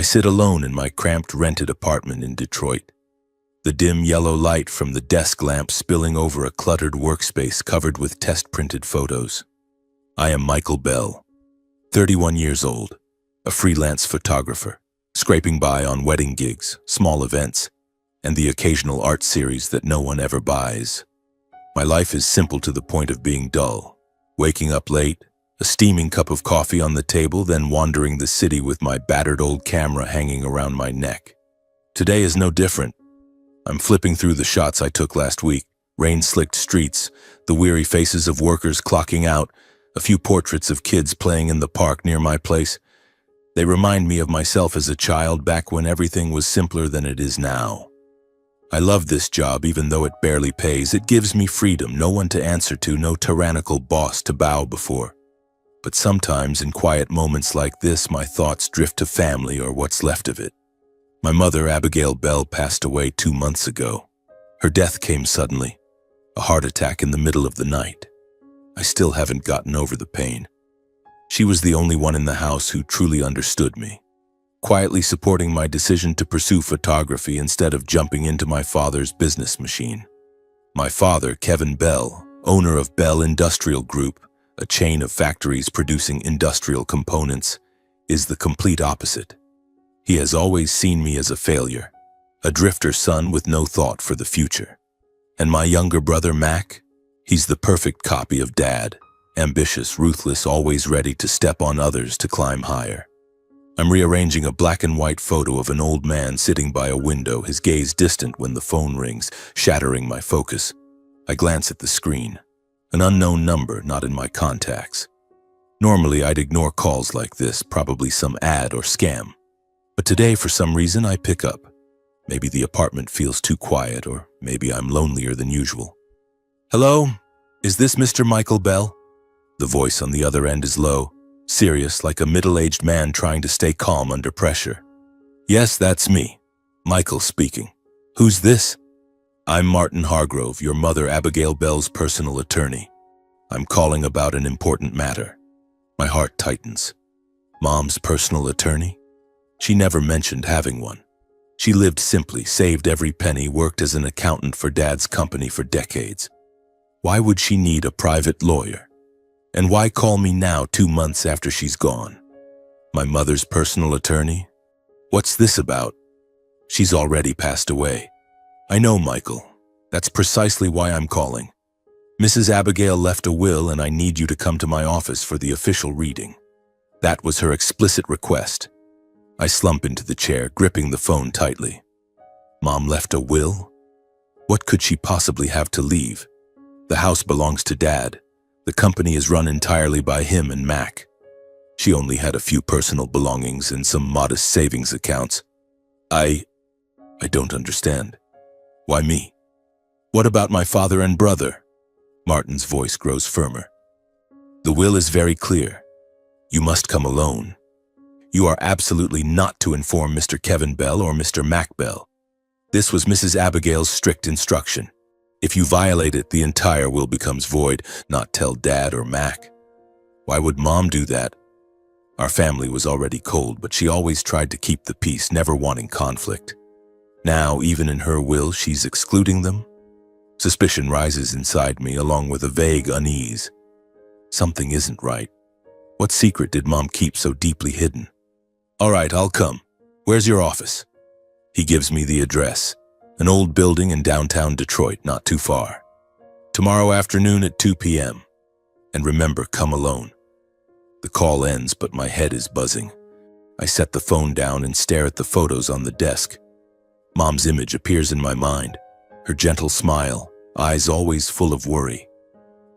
sit alone in my cramped rented apartment in Detroit, the dim yellow light from the desk lamp spilling over a cluttered workspace covered with test-printed photos. I am Michael Bell, 31 years old, a freelance photographer, scraping by on wedding gigs, small events, and the occasional art series that no one ever buys. My life is simple to the point of being dull, waking up late, a steaming cup of coffee on the table, then wandering the city with my battered old camera hanging around my neck. Today is no different. I'm flipping through the shots I took last week, rain-slicked streets, the weary faces of workers clocking out, a few portraits of kids playing in the park near my place. They remind me of myself as a child back when everything was simpler than it is now. I love this job even though it barely pays. It gives me freedom, no one to answer to, no tyrannical boss to bow before. But sometimes in quiet moments like this, my thoughts drift to family or what's left of it. My mother, Abigail Bell, passed away 2 months ago. Her death came suddenly, a heart attack in the middle of the night. I still haven't gotten over the pain. She was the only one in the house who truly understood me, quietly supporting my decision to pursue photography instead of jumping into my father's business machine. My father, Kevin Bell, owner of Bell Industrial Group, a chain of factories producing industrial components, is the complete opposite. He has always seen me as a failure, a drifter son with no thought for the future. And my younger brother, Mac, he's the perfect copy of Dad, ambitious, ruthless, always ready to step on others to climb higher. I'm rearranging a black and white photo of an old man sitting by a window, his gaze distant when the phone rings, shattering my focus. I glance at the screen. An unknown number, not in my contacts. Normally, I'd ignore calls like this, probably some ad or scam. But today, for some reason, I pick up. Maybe the apartment feels too quiet, or maybe I'm lonelier than usual. Hello? Is this Mr. Michael Bell? The voice on the other end is low, serious, like a middle-aged man trying to stay calm under pressure. Yes, that's me. Michael speaking. Who's this? I'm Martin Hargrove, your mother Abigail Bell's personal attorney. I'm calling about an important matter. My heart tightens. Mom's personal attorney? She never mentioned having one. She lived simply, saved every penny, worked as an accountant for Dad's company for decades. Why would she need a private lawyer? And why call me now 2 months after she's gone? My mother's personal attorney? What's this about? She's already passed away. I know, Michael. That's precisely why I'm calling. Mrs. Abigail left a will and I need you to come to my office for the official reading. That was her explicit request. I slump into the chair, gripping the phone tightly. Mom left a will? What could she possibly have to leave? The house belongs to Dad. The company is run entirely by him and Mac. She only had a few personal belongings and some modest savings accounts. I don't understand. Why me? What about my father and brother? Martin's voice grows firmer. The will is very clear. You must come alone. You are absolutely not to inform Mr. Kevin Bell or Mr. Mac Bell. This was Mrs. Abigail's strict instruction. If you violate it, the entire will becomes void, not tell Dad or Mac. Why would Mom do that? Our family was already cold, but she always tried to keep the peace, never wanting conflict. Now, even in her will, she's excluding them? Suspicion rises inside me, along with a vague unease. Something isn't right. What secret did Mom keep so deeply hidden? All right, I'll come. Where's your office? He gives me the address. An old building in downtown Detroit, not too far. Tomorrow afternoon at 2 p.m. And remember, come alone. The call ends, but my head is buzzing. I set the phone down and stare at the photos on the desk. Mom's image appears in my mind. Her gentle smile, eyes always full of worry.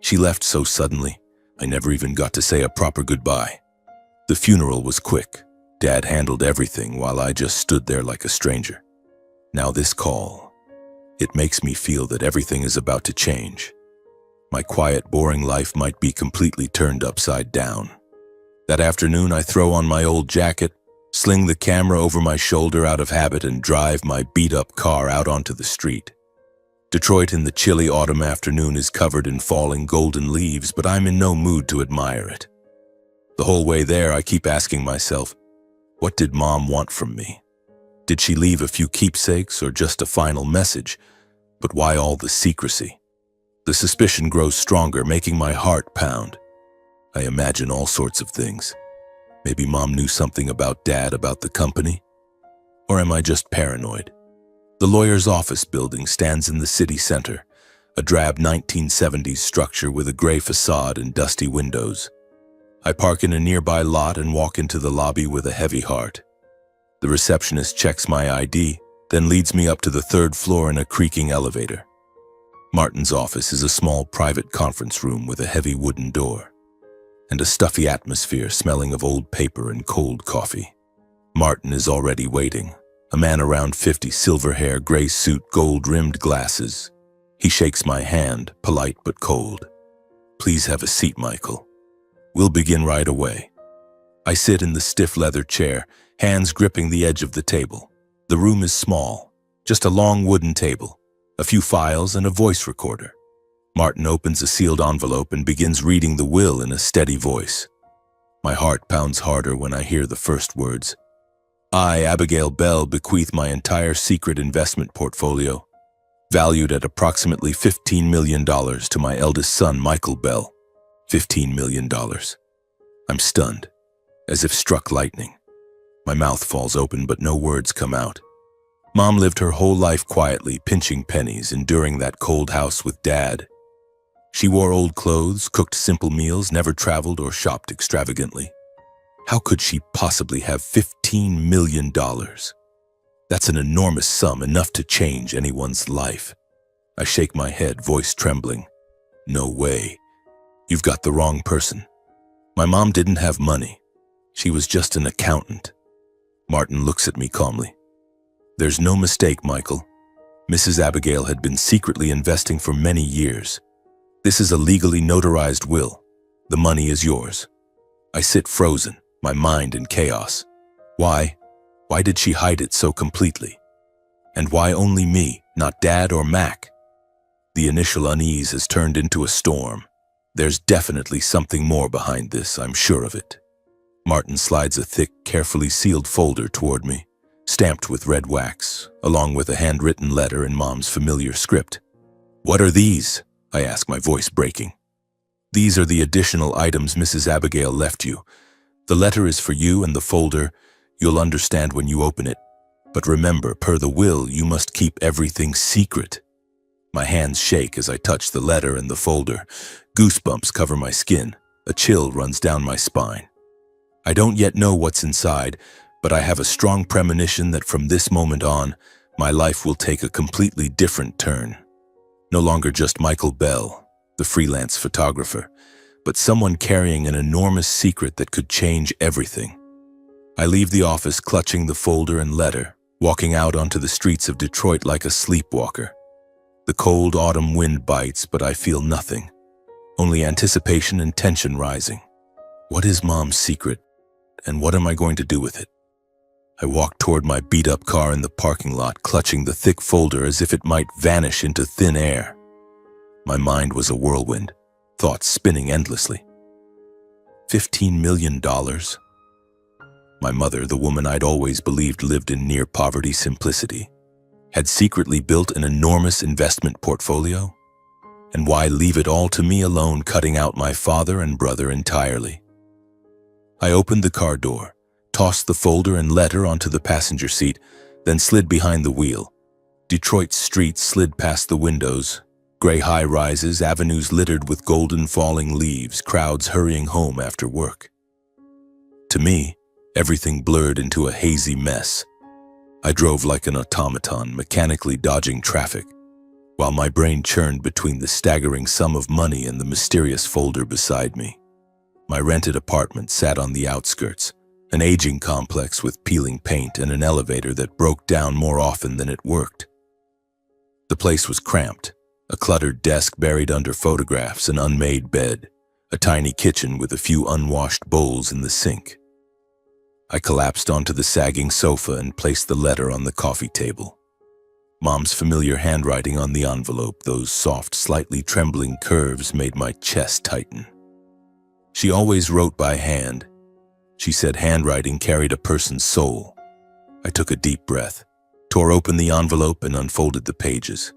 She left so suddenly, I never even got to say a proper goodbye. The funeral was quick. Dad handled everything while I just stood there like a stranger. Now this call. It makes me feel that everything is about to change. My quiet, boring life might be completely turned upside down. That afternoon, I throw on my old jacket, sling the camera over my shoulder out of habit, and drive my beat-up car out onto the street. Detroit in the chilly autumn afternoon is covered in falling golden leaves, but I'm in no mood to admire it. The whole way there, I keep asking myself, What did Mom want from me? Did she leave a few keepsakes or just a final message? But why all the secrecy? The suspicion grows stronger, making my heart pound. I imagine all sorts of things. Maybe Mom knew something about Dad, about the company? Or am I just paranoid? The lawyer's office building stands in the city center, a drab 1970s structure with a gray facade and dusty windows. I park in a nearby lot and walk into the lobby with a heavy heart. The receptionist checks my ID, then leads me up to the third floor in a creaking elevator. Martin's office is a small private conference room with a heavy wooden door and a stuffy atmosphere smelling of old paper and cold coffee. Martin is already waiting, a man around 50, silver hair, gray suit, gold-rimmed glasses. He shakes my hand, polite but cold. "Please have a seat, Michael. We'll begin right away." I sit in the stiff leather chair, hands gripping the edge of the table. The room is small, just a long wooden table, a few files and a voice recorder. Martin opens a sealed envelope and begins reading the will in a steady voice. My heart pounds harder when I hear the first words. "I, Abigail Bell, bequeath my entire secret investment portfolio, valued at approximately $15 million, to my eldest son, Michael Bell." $15 million. I'm stunned, as if struck lightning. My mouth falls open, but no words come out. Mom lived her whole life quietly, pinching pennies, enduring that cold house with Dad. She wore old clothes, cooked simple meals, never traveled or shopped extravagantly. How could she possibly have $15 million? That's an enormous sum, enough to change anyone's life. I shake my head, voice trembling. "No way. You've got the wrong person. My mom didn't have money. She was just an accountant." Martin looks at me calmly. "There's no mistake, Michael. Mrs. Abigail had been secretly investing for many years. This is a legally notarized will. The money is yours." I sit frozen, my mind in chaos. Why? Why did she hide it so completely? And why only me, not Dad or Mac? The initial unease has turned into a storm. There's definitely something more behind this, I'm sure of it. Martin slides a thick, carefully sealed folder toward me, stamped with red wax, along with a handwritten letter in Mom's familiar script. "What are these?" I ask, my voice breaking. "These are the additional items Mrs. Abigail left you. The letter is for you, and the folder, you'll understand when you open it. But remember, per the will, you must keep everything secret." My hands shake as I touch the letter and the folder. Goosebumps cover my skin. A chill runs down my spine. I don't yet know what's inside, but I have a strong premonition that from this moment on, my life will take a completely different turn. No longer just Michael Bell, the freelance photographer, but someone carrying an enormous secret that could change everything. I leave the office clutching the folder and letter, walking out onto the streets of Detroit like a sleepwalker. The cold autumn wind bites, but I feel nothing. Only anticipation and tension rising. What is Mom's secret, and what am I going to do with it? I walk toward my beat-up car in the parking lot, clutching the thick folder as if it might vanish into thin air. My mind was a whirlwind, thoughts spinning endlessly. $15 million? My mother, the woman I'd always believed lived in near-poverty simplicity, had secretly built an enormous investment portfolio? And why leave it all to me alone, cutting out my father and brother entirely? I opened the car door, tossed the folder and letter onto the passenger seat, then slid behind the wheel. Detroit's streets slid past the windows, gray high-rises, avenues littered with golden falling leaves, crowds hurrying home after work. To me, everything blurred into a hazy mess. I drove like an automaton, mechanically dodging traffic, while my brain churned between the staggering sum of money and the mysterious folder beside me. My rented apartment sat on the outskirts, an aging complex with peeling paint and an elevator that broke down more often than it worked. The place was cramped, a cluttered desk buried under photographs, an unmade bed, a tiny kitchen with a few unwashed bowls in the sink. I collapsed onto the sagging sofa and placed the letter on the coffee table. Mom's familiar handwriting on the envelope, those soft, slightly trembling curves made my chest tighten. She always wrote by hand, She said handwriting carried a person's soul. I took a deep breath, tore open the envelope, and unfolded the pages.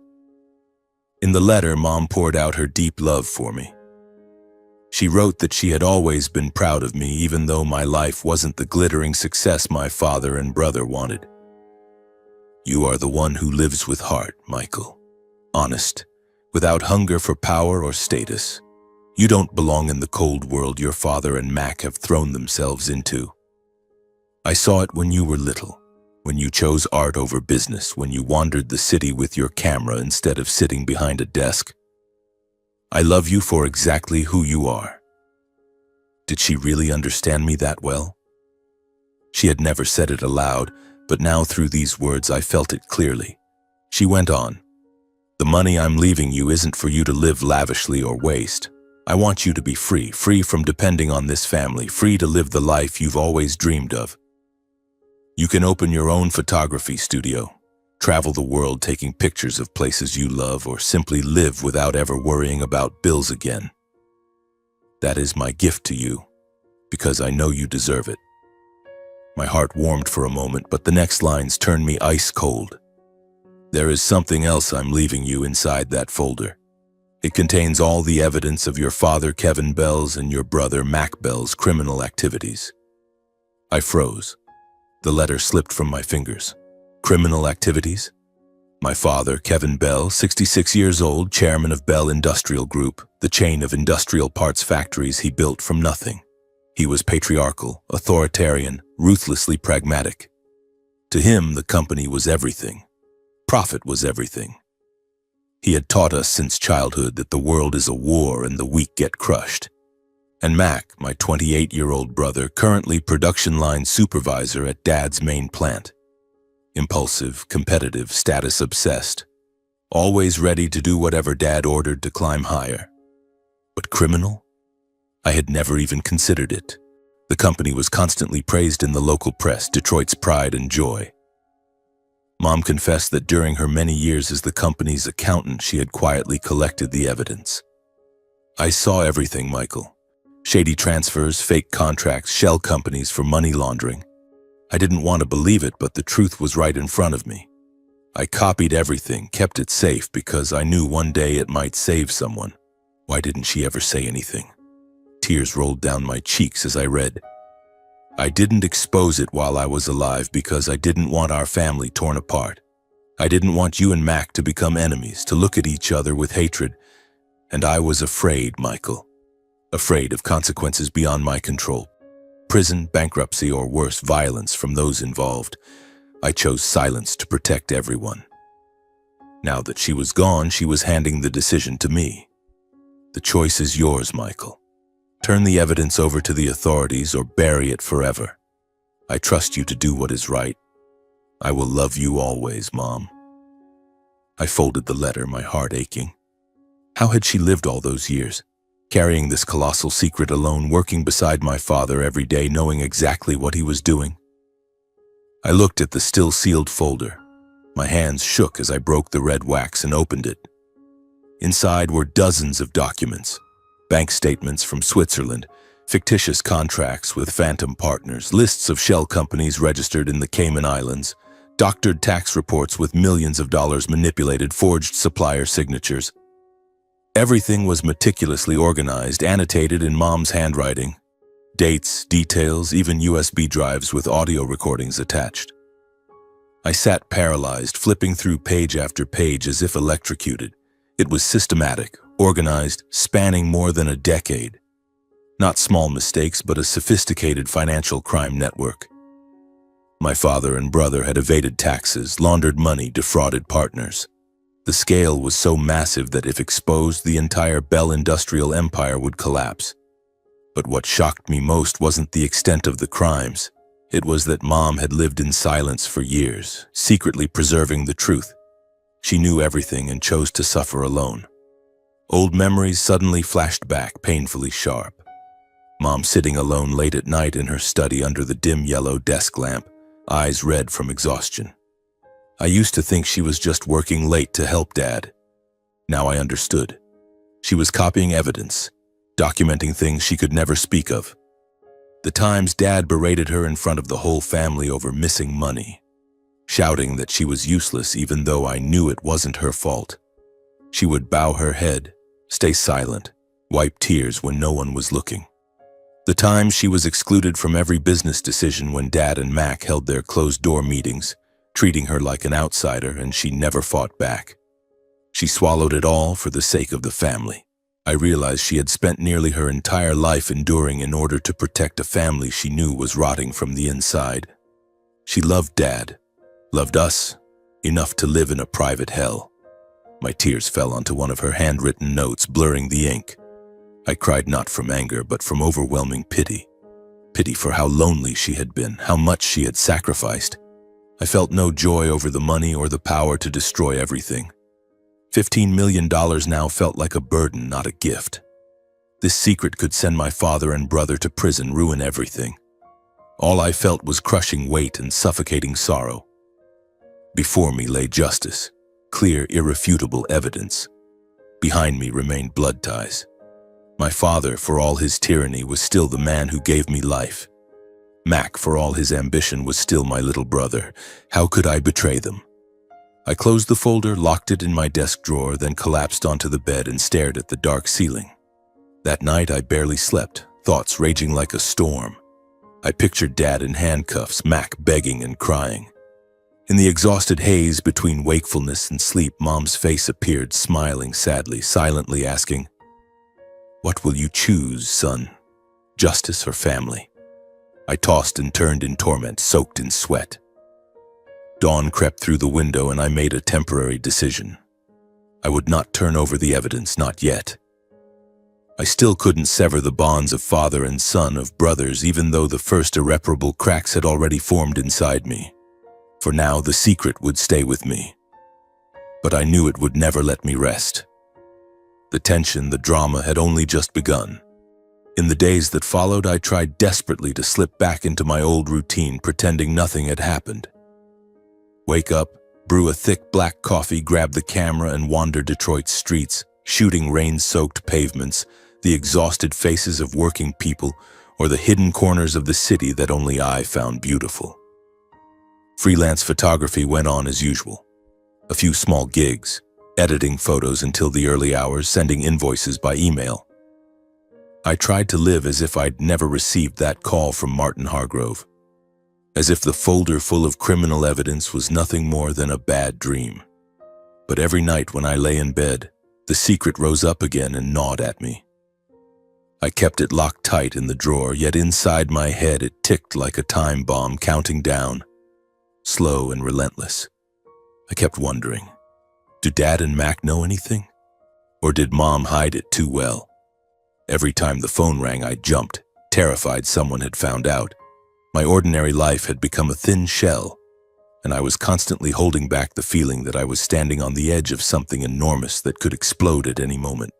In the letter, Mom poured out her deep love for me. She wrote that she had always been proud of me, even though my life wasn't the glittering success my father and brother wanted. You are the one who lives with heart, Michael. Honest, without hunger for power or status. You don't belong in the cold world your father and Mac have thrown themselves into. I saw it when you were little, when you chose art over business, when you wandered the city with your camera instead of sitting behind a desk. I love you for exactly who you are. Did she really understand me that well? She had never said it aloud, but now through these words I felt it clearly. She went on, "The money I'm leaving you isn't for you to live lavishly or waste. I want you to be free, free from depending on this family, free to live the life you've always dreamed of. You can open your own photography studio, travel the world taking pictures of places you love, or simply live without ever worrying about bills again. That is my gift to you, because I know you deserve it." My heart warmed for a moment, but the next lines turned me ice cold. "There is something else I'm leaving you inside that folder. It contains all the evidence of your father Kevin Bell's and your brother Mac Bell's criminal activities." I froze. The letter slipped from my fingers. Criminal activities? My father, Kevin Bell, 66 years old, chairman of Bell Industrial Group, the chain of industrial parts factories he built from nothing. He was patriarchal, authoritarian, ruthlessly pragmatic. To him, the company was everything. Profit was everything. He had taught us since childhood that the world is a war and the weak get crushed. And Mac, my 28-year-old brother, currently production line supervisor at Dad's main plant. Impulsive, competitive, status-obsessed. Always ready to do whatever Dad ordered to climb higher. But criminal? I had never even considered it. The company was constantly praised in the local press, Detroit's pride and joy. Mom confessed that during her many years as the company's accountant, she had quietly collected the evidence. I saw everything, Michael. Shady transfers, fake contracts, shell companies for money laundering. I didn't want to believe it, but the truth was right in front of me. I copied everything, kept it safe, because I knew one day it might save someone. Why didn't she ever say anything? Tears rolled down my cheeks as I read. I didn't expose it while I was alive because I didn't want our family torn apart. I didn't want you and Mac to become enemies, to look at each other with hatred. And I was afraid, Michael. Afraid of consequences beyond my control. Prison, bankruptcy, or worse, violence from those involved. I chose silence to protect everyone. Now that she was gone, she was handing the decision to me. The choice is yours, Michael. Turn the evidence over to the authorities or bury it forever. I trust you to do what is right. I will love you always, Mom. I folded the letter, my heart aching. How had she lived all those years? Carrying this colossal secret alone, working beside my father every day, knowing exactly what he was doing. I looked at the still sealed folder. My hands shook as I broke the red wax and opened it. Inside were dozens of documents, bank statements from Switzerland, fictitious contracts with phantom partners, lists of shell companies registered in the Cayman Islands, doctored tax reports with millions of dollars manipulated, forged supplier signatures. Everything was meticulously organized, annotated in Mom's handwriting. Dates, details, even USB drives with audio recordings attached. I sat paralyzed, flipping through page after page as if electrocuted. It was systematic, organized, spanning more than a decade. Not small mistakes, but a sophisticated financial crime network. My father and brother had evaded taxes, laundered money, defrauded partners. The scale was so massive that if exposed, the entire Bell industrial empire would collapse. But what shocked me most wasn't the extent of the crimes. It was that Mom had lived in silence for years, secretly preserving the truth. She knew everything and chose to suffer alone. Old memories suddenly flashed back, painfully sharp. Mom sitting alone late at night in her study under the dim yellow desk lamp, eyes red from exhaustion. I used to think she was just working late to help Dad. Now I understood. She was copying evidence, documenting things she could never speak of. The times Dad berated her in front of the whole family over missing money, shouting that she was useless even though I knew it wasn't her fault. She would bow her head, stay silent, wipe tears when no one was looking. The times she was excluded from every business decision when Dad and Mac held their closed-door meetings, treating her like an outsider, and she never fought back. She swallowed it all for the sake of the family. I realized she had spent nearly her entire life enduring in order to protect a family she knew was rotting from the inside. She loved Dad, loved us, enough to live in a private hell. My tears fell onto one of her handwritten notes, blurring the ink. I cried not from anger, but from overwhelming pity. Pity for how lonely she had been, how much she had sacrificed. I felt no joy over the money or the power to destroy everything. $15 million now felt like a burden, not a gift. This secret could send my father and brother to prison, ruin everything. All I felt was crushing weight and suffocating sorrow. Before me lay justice, clear, irrefutable evidence. Behind me remained blood ties. My father, for all his tyranny, was still the man who gave me life. Mac, for all his ambition, was still my little brother. How could I betray them? I closed the folder, locked it in my desk drawer, then collapsed onto the bed and stared at the dark ceiling. That night I barely slept, thoughts raging like a storm. I pictured Dad in handcuffs, Mac begging and crying. In the exhausted haze between wakefulness and sleep, Mom's face appeared, smiling sadly, silently asking, "What will you choose, son? Justice or family?" I tossed and turned in torment, soaked in sweat. Dawn crept through the window and I made a temporary decision. I would not turn over the evidence, not yet. I still couldn't sever the bonds of father and son, of brothers, even though the first irreparable cracks had already formed inside me. For now, the secret would stay with me. But I knew it would never let me rest. The tension, the drama had only just begun. In the days that followed, I tried desperately to slip back into my old routine, pretending nothing had happened. Wake up, brew a thick black coffee, grab the camera and wander Detroit's streets, shooting rain-soaked pavements, the exhausted faces of working people, or the hidden corners of the city that only I found beautiful. Freelance photography went on as usual. A few small gigs, editing photos until the early hours, sending invoices by email. I tried to live as if I'd never received that call from Martin Hargrove, as if the folder full of criminal evidence was nothing more than a bad dream. But every night when I lay in bed, the secret rose up again and gnawed at me. I kept it locked tight in the drawer, yet inside my head it ticked like a time bomb, counting down, slow and relentless. I kept wondering, do Dad and Mac know anything? Or did Mom hide it too well? Every time the phone rang, I jumped, terrified someone had found out. My ordinary life had become a thin shell, and I was constantly holding back the feeling that I was standing on the edge of something enormous that could explode at any moment.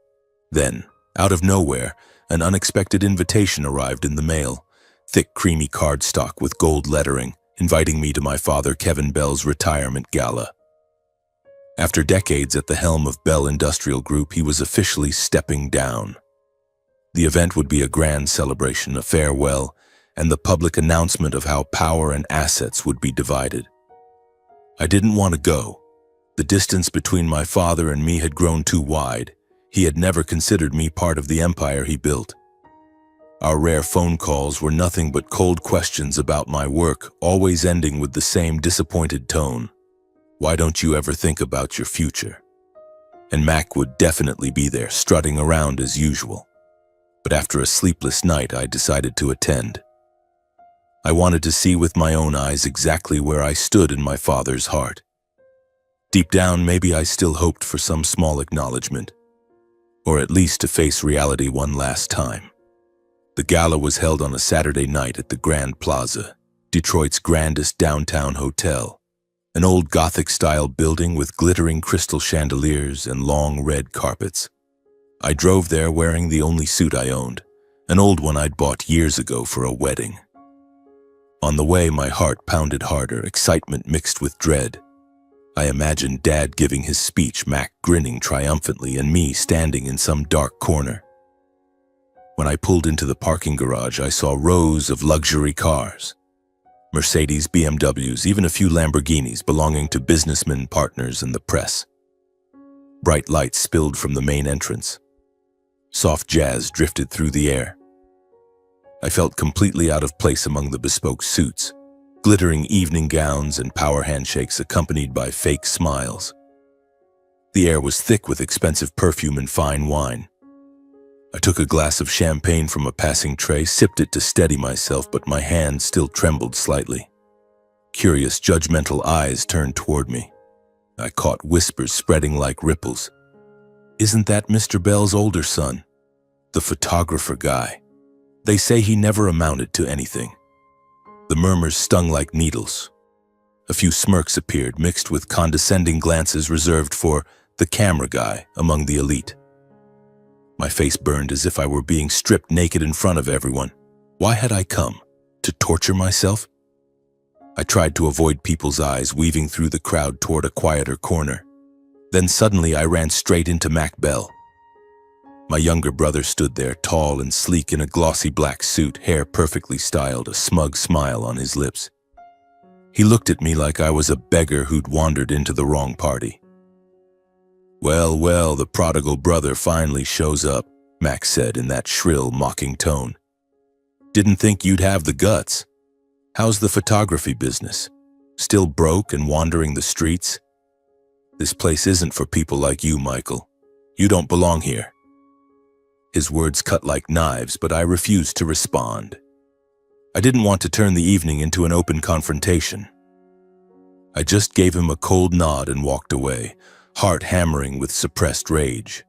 Then, out of nowhere, an unexpected invitation arrived in the mail, thick creamy cardstock with gold lettering, inviting me to my father Kevin Bell's retirement gala. After decades at the helm of Bell Industrial Group, he was officially stepping down. The event would be a grand celebration, a farewell, and the public announcement of how power and assets would be divided. I didn't want to go. The distance between my father and me had grown too wide. He had never considered me part of the empire he built. Our rare phone calls were nothing but cold questions about my work, always ending with the same disappointed tone. Why don't you ever think about your future? And Mac would definitely be there, strutting around as usual. But after a sleepless night, I decided to attend. I wanted to see with my own eyes exactly where I stood in my father's heart. Deep down, maybe I still hoped for some small acknowledgement, or at least to face reality one last time. The gala was held on a Saturday night at the Grand Plaza, Detroit's grandest downtown hotel, an old Gothic-style building with glittering crystal chandeliers and long red carpets. I drove there wearing the only suit I owned, an old one I'd bought years ago for a wedding. On the way, my heart pounded harder, excitement mixed with dread. I imagined Dad giving his speech, Mac grinning triumphantly, and me standing in some dark corner. When I pulled into the parking garage, I saw rows of luxury cars. Mercedes, BMWs, even a few Lamborghinis belonging to businessmen, partners, and the press. Bright lights spilled from the main entrance. Soft jazz drifted through the air. I felt completely out of place among the bespoke suits, glittering evening gowns and power handshakes accompanied by fake smiles. The air was thick with expensive perfume and fine wine. I took a glass of champagne from a passing tray, sipped it to steady myself, but my hand still trembled slightly. Curious, judgmental eyes turned toward me. I caught whispers spreading like ripples. "Isn't that Mr. Bell's older son? The photographer guy. They say he never amounted to anything." The murmurs stung like needles. A few smirks appeared, mixed with condescending glances reserved for the camera guy among the elite. My face burned as if I were being stripped naked in front of everyone. Why had I come? To torture myself? I tried to avoid people's eyes, weaving through the crowd toward a quieter corner. Then suddenly I ran straight into Mac Bell. My younger brother stood there, tall and sleek in a glossy black suit, hair perfectly styled, a smug smile on his lips. He looked at me like I was a beggar who'd wandered into the wrong party. "Well, well, the prodigal brother finally shows up," Max said in that shrill, mocking tone. "Didn't think you'd have the guts. How's the photography business? Still broke and wandering the streets? This place isn't for people like you, Michael. You don't belong here." His words cut like knives, but I refused to respond. I didn't want to turn the evening into an open confrontation. I just gave him a cold nod and walked away, heart hammering with suppressed rage.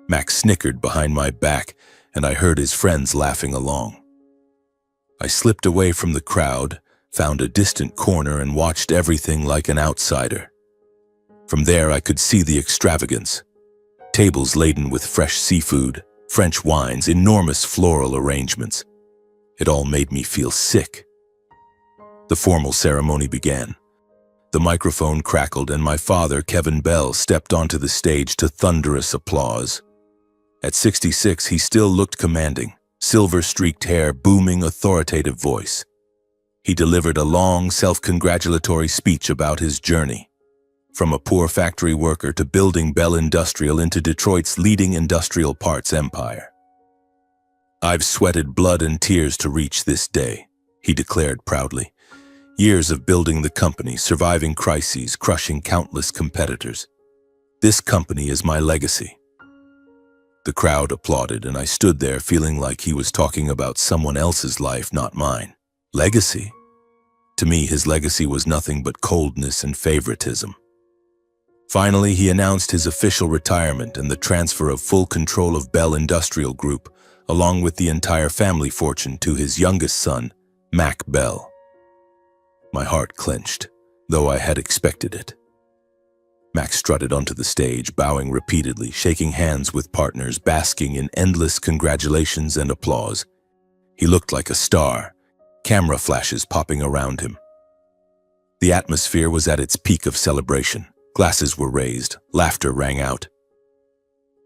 Max snickered behind my back, and I heard his friends laughing along. I slipped away from the crowd, found a distant corner, and watched everything like an outsider. From there, I could see the extravagance. Tables laden with fresh seafood, French wines, enormous floral arrangements. It all made me feel sick. The formal ceremony began. The microphone crackled, and my father, Kevin Bell, stepped onto the stage to thunderous applause. At 66, he still looked commanding, silver-streaked hair, booming, authoritative voice. He delivered a long, self-congratulatory speech about his journey, from a poor factory worker to building Bell Industrial into Detroit's leading industrial parts empire. "I've sweated blood and tears to reach this day," he declared proudly. "Years of building the company, surviving crises, crushing countless competitors. This company is my legacy." The crowd applauded, and I stood there feeling like he was talking about someone else's life, not mine. Legacy? To me, his legacy was nothing but coldness and favoritism. Finally, he announced his official retirement and the transfer of full control of Bell Industrial Group, along with the entire family fortune, to his youngest son, Mac Bell. My heart clenched, though I had expected it. Mac strutted onto the stage, bowing repeatedly, shaking hands with partners, basking in endless congratulations and applause. He looked like a star, camera flashes popping around him. The atmosphere was at its peak of celebration. Glasses were raised, laughter rang out.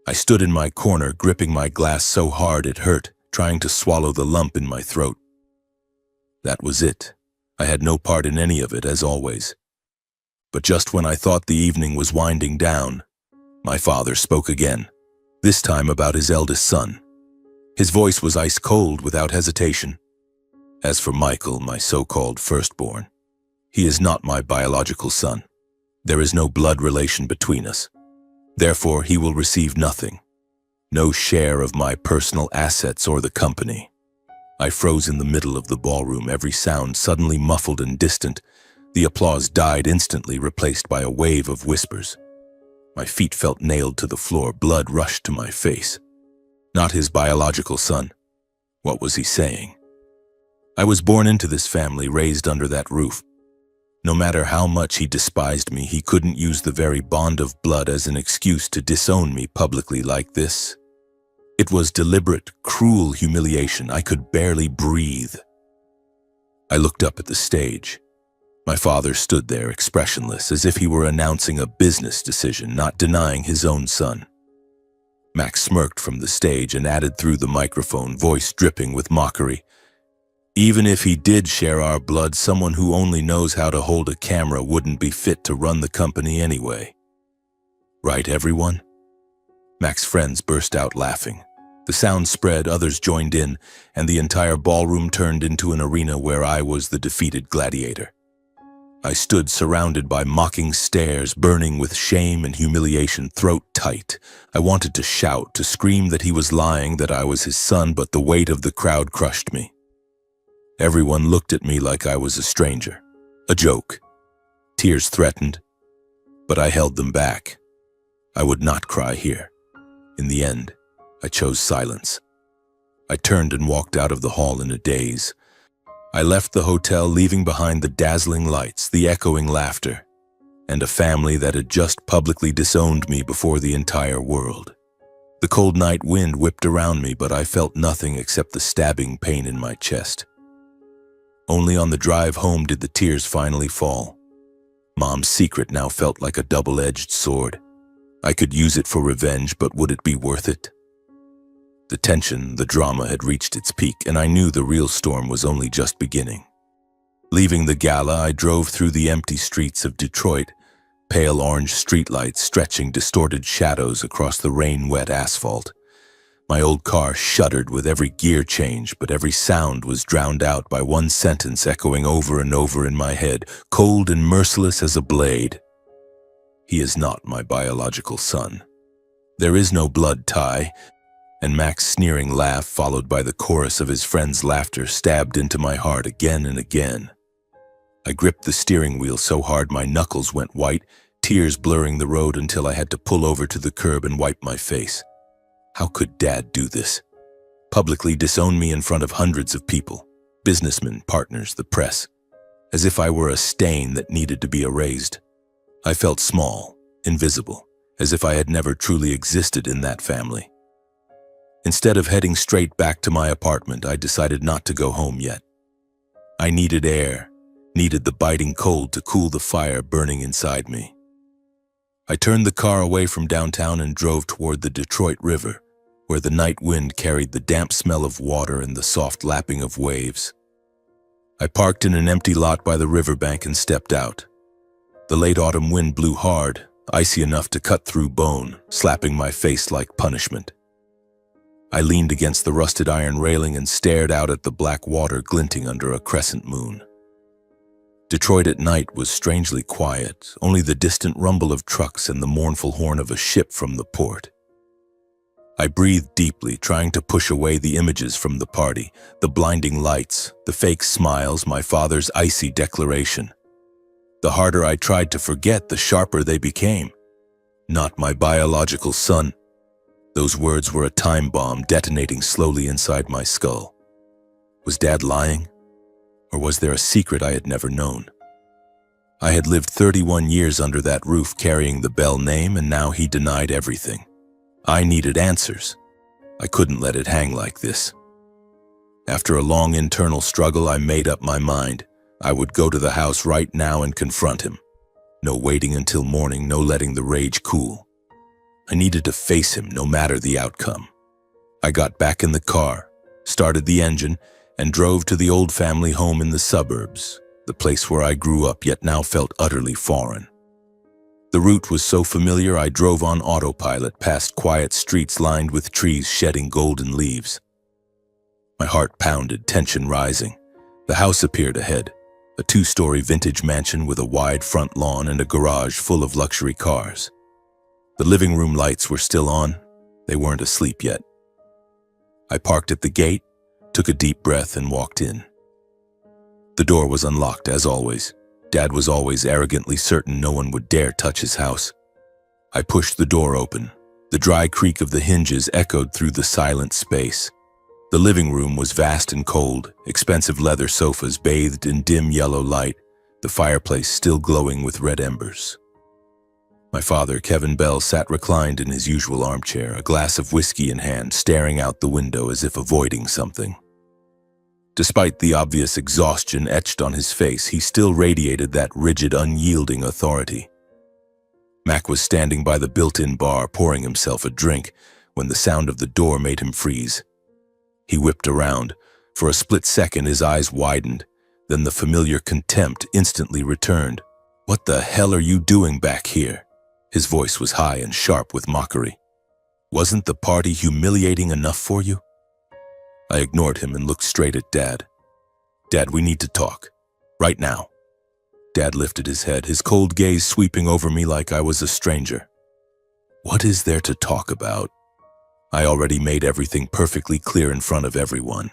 I stood in my corner, gripping my glass so hard it hurt, trying to swallow the lump in my throat. That was it. I had no part in any of it, as always. But just when I thought the evening was winding down, my father spoke again, this time about his eldest son. His voice was ice cold, without hesitation. "As for Michael, my so-called firstborn, he is not my biological son. There is no blood relation between us. Therefore, he will receive nothing. No share of my personal assets or the company." I froze in the middle of the ballroom, every sound suddenly muffled and distant. The applause died instantly, replaced by a wave of whispers. My feet felt nailed to the floor, blood rushed to my face. Not his biological son. What was he saying? I was born into this family, raised under that roof. No matter how much he despised me, he couldn't use the very bond of blood as an excuse to disown me publicly like this. It was deliberate, cruel humiliation. I could barely breathe. I looked up at the stage. My father stood there, expressionless, as if he were announcing a business decision, not denying his own son. Max smirked from the stage and added through the microphone, voice dripping with mockery. Even if he did share our blood, someone who only knows how to hold a camera wouldn't be fit to run the company anyway. Right, everyone? Mac's friends burst out laughing. The sound spread, others joined in, and the entire ballroom turned into an arena where I was the defeated gladiator. I stood surrounded by mocking stares, burning with shame and humiliation, throat tight. I wanted to shout, to scream that he was lying, that I was his son, but the weight of the crowd crushed me. Everyone looked at me like I was a stranger, a joke. Tears threatened, but I held them back. I would not cry here. In the end, I chose silence. I turned and walked out of the hall in a daze. I left the hotel, leaving behind the dazzling lights, the echoing laughter, and a family that had just publicly disowned me before the entire world. The cold night wind whipped around me, but I felt nothing except the stabbing pain in my chest. Only on the drive home did the tears finally fall. Mom's secret now felt like a double-edged sword. I could use it for revenge, but would it be worth it? The tension, the drama had reached its peak, and I knew the real storm was only just beginning. Leaving the gala, I drove through the empty streets of Detroit, pale orange streetlights stretching distorted shadows across the rain-wet asphalt. My old car shuddered with every gear change, but every sound was drowned out by one sentence echoing over and over in my head, cold and merciless as a blade. He is not my biological son. There is no blood tie, and Mac's sneering laugh, followed by the chorus of his friends' laughter, stabbed into my heart again and again. I gripped the steering wheel so hard my knuckles went white, tears blurring the road until I had to pull over to the curb and wipe my face. How could Dad do this? Publicly disown me in front of hundreds of people, businessmen, partners, the press, as if I were a stain that needed to be erased. I felt small, invisible, as if I had never truly existed in that family. Instead of heading straight back to my apartment, I decided not to go home yet. I needed air, needed the biting cold to cool the fire burning inside me. I turned the car away from downtown and drove toward the Detroit River, where the night wind carried the damp smell of water and the soft lapping of waves. I parked in an empty lot by the riverbank and stepped out. The late autumn wind blew hard, icy enough to cut through bone, slapping my face like punishment. I leaned against the rusted iron railing and stared out at the black water glinting under a crescent moon. Detroit at night was strangely quiet, only the distant rumble of trucks and the mournful horn of a ship from the port. I breathed deeply, trying to push away the images from the party, the blinding lights, the fake smiles, my father's icy declaration. The harder I tried to forget, the sharper they became. Not my biological son. Those words were a time bomb detonating slowly inside my skull. Was Dad lying? Or was there a secret I had never known? I had lived 31 years under that roof carrying the Bell name, and now he denied everything. I needed answers. I couldn't let it hang like this. After a long internal struggle, I made up my mind. I would go to the house right now and confront him. No waiting until morning, no letting the rage cool. I needed to face him no matter the outcome. I got back in the car, started the engine, and drove to the old family home in the suburbs, the place where I grew up yet now felt utterly foreign. The route was so familiar I drove on autopilot past quiet streets lined with trees shedding golden leaves. My heart pounded, tension rising. The house appeared ahead, a 2-story vintage mansion with a wide front lawn and a garage full of luxury cars. The living room lights were still on. They weren't asleep yet. I parked at the gate, took a deep breath, and walked in. The door was unlocked, as always. Dad was always arrogantly certain no one would dare touch his house. I pushed the door open. The dry creak of the hinges echoed through the silent space. The living room was vast and cold, expensive leather sofas bathed in dim yellow light, the fireplace still glowing with red embers. My father, Kevin Bell, sat reclined in his usual armchair, a glass of whiskey in hand, staring out the window as if avoiding something. Despite the obvious exhaustion etched on his face, he still radiated that rigid, unyielding authority. Mac was standing by the built-in bar, pouring himself a drink, when the sound of the door made him freeze. He whipped around. For a split second, his eyes widened. Then the familiar contempt instantly returned. "What the hell are you doing back here?" His voice was high and sharp with mockery. "Wasn't the party humiliating enough for you?" I ignored him and looked straight at Dad. "Dad, we need to talk. Right now." Dad lifted his head, his cold gaze sweeping over me like I was a stranger. "What is there to talk about? I already made everything perfectly clear in front of everyone.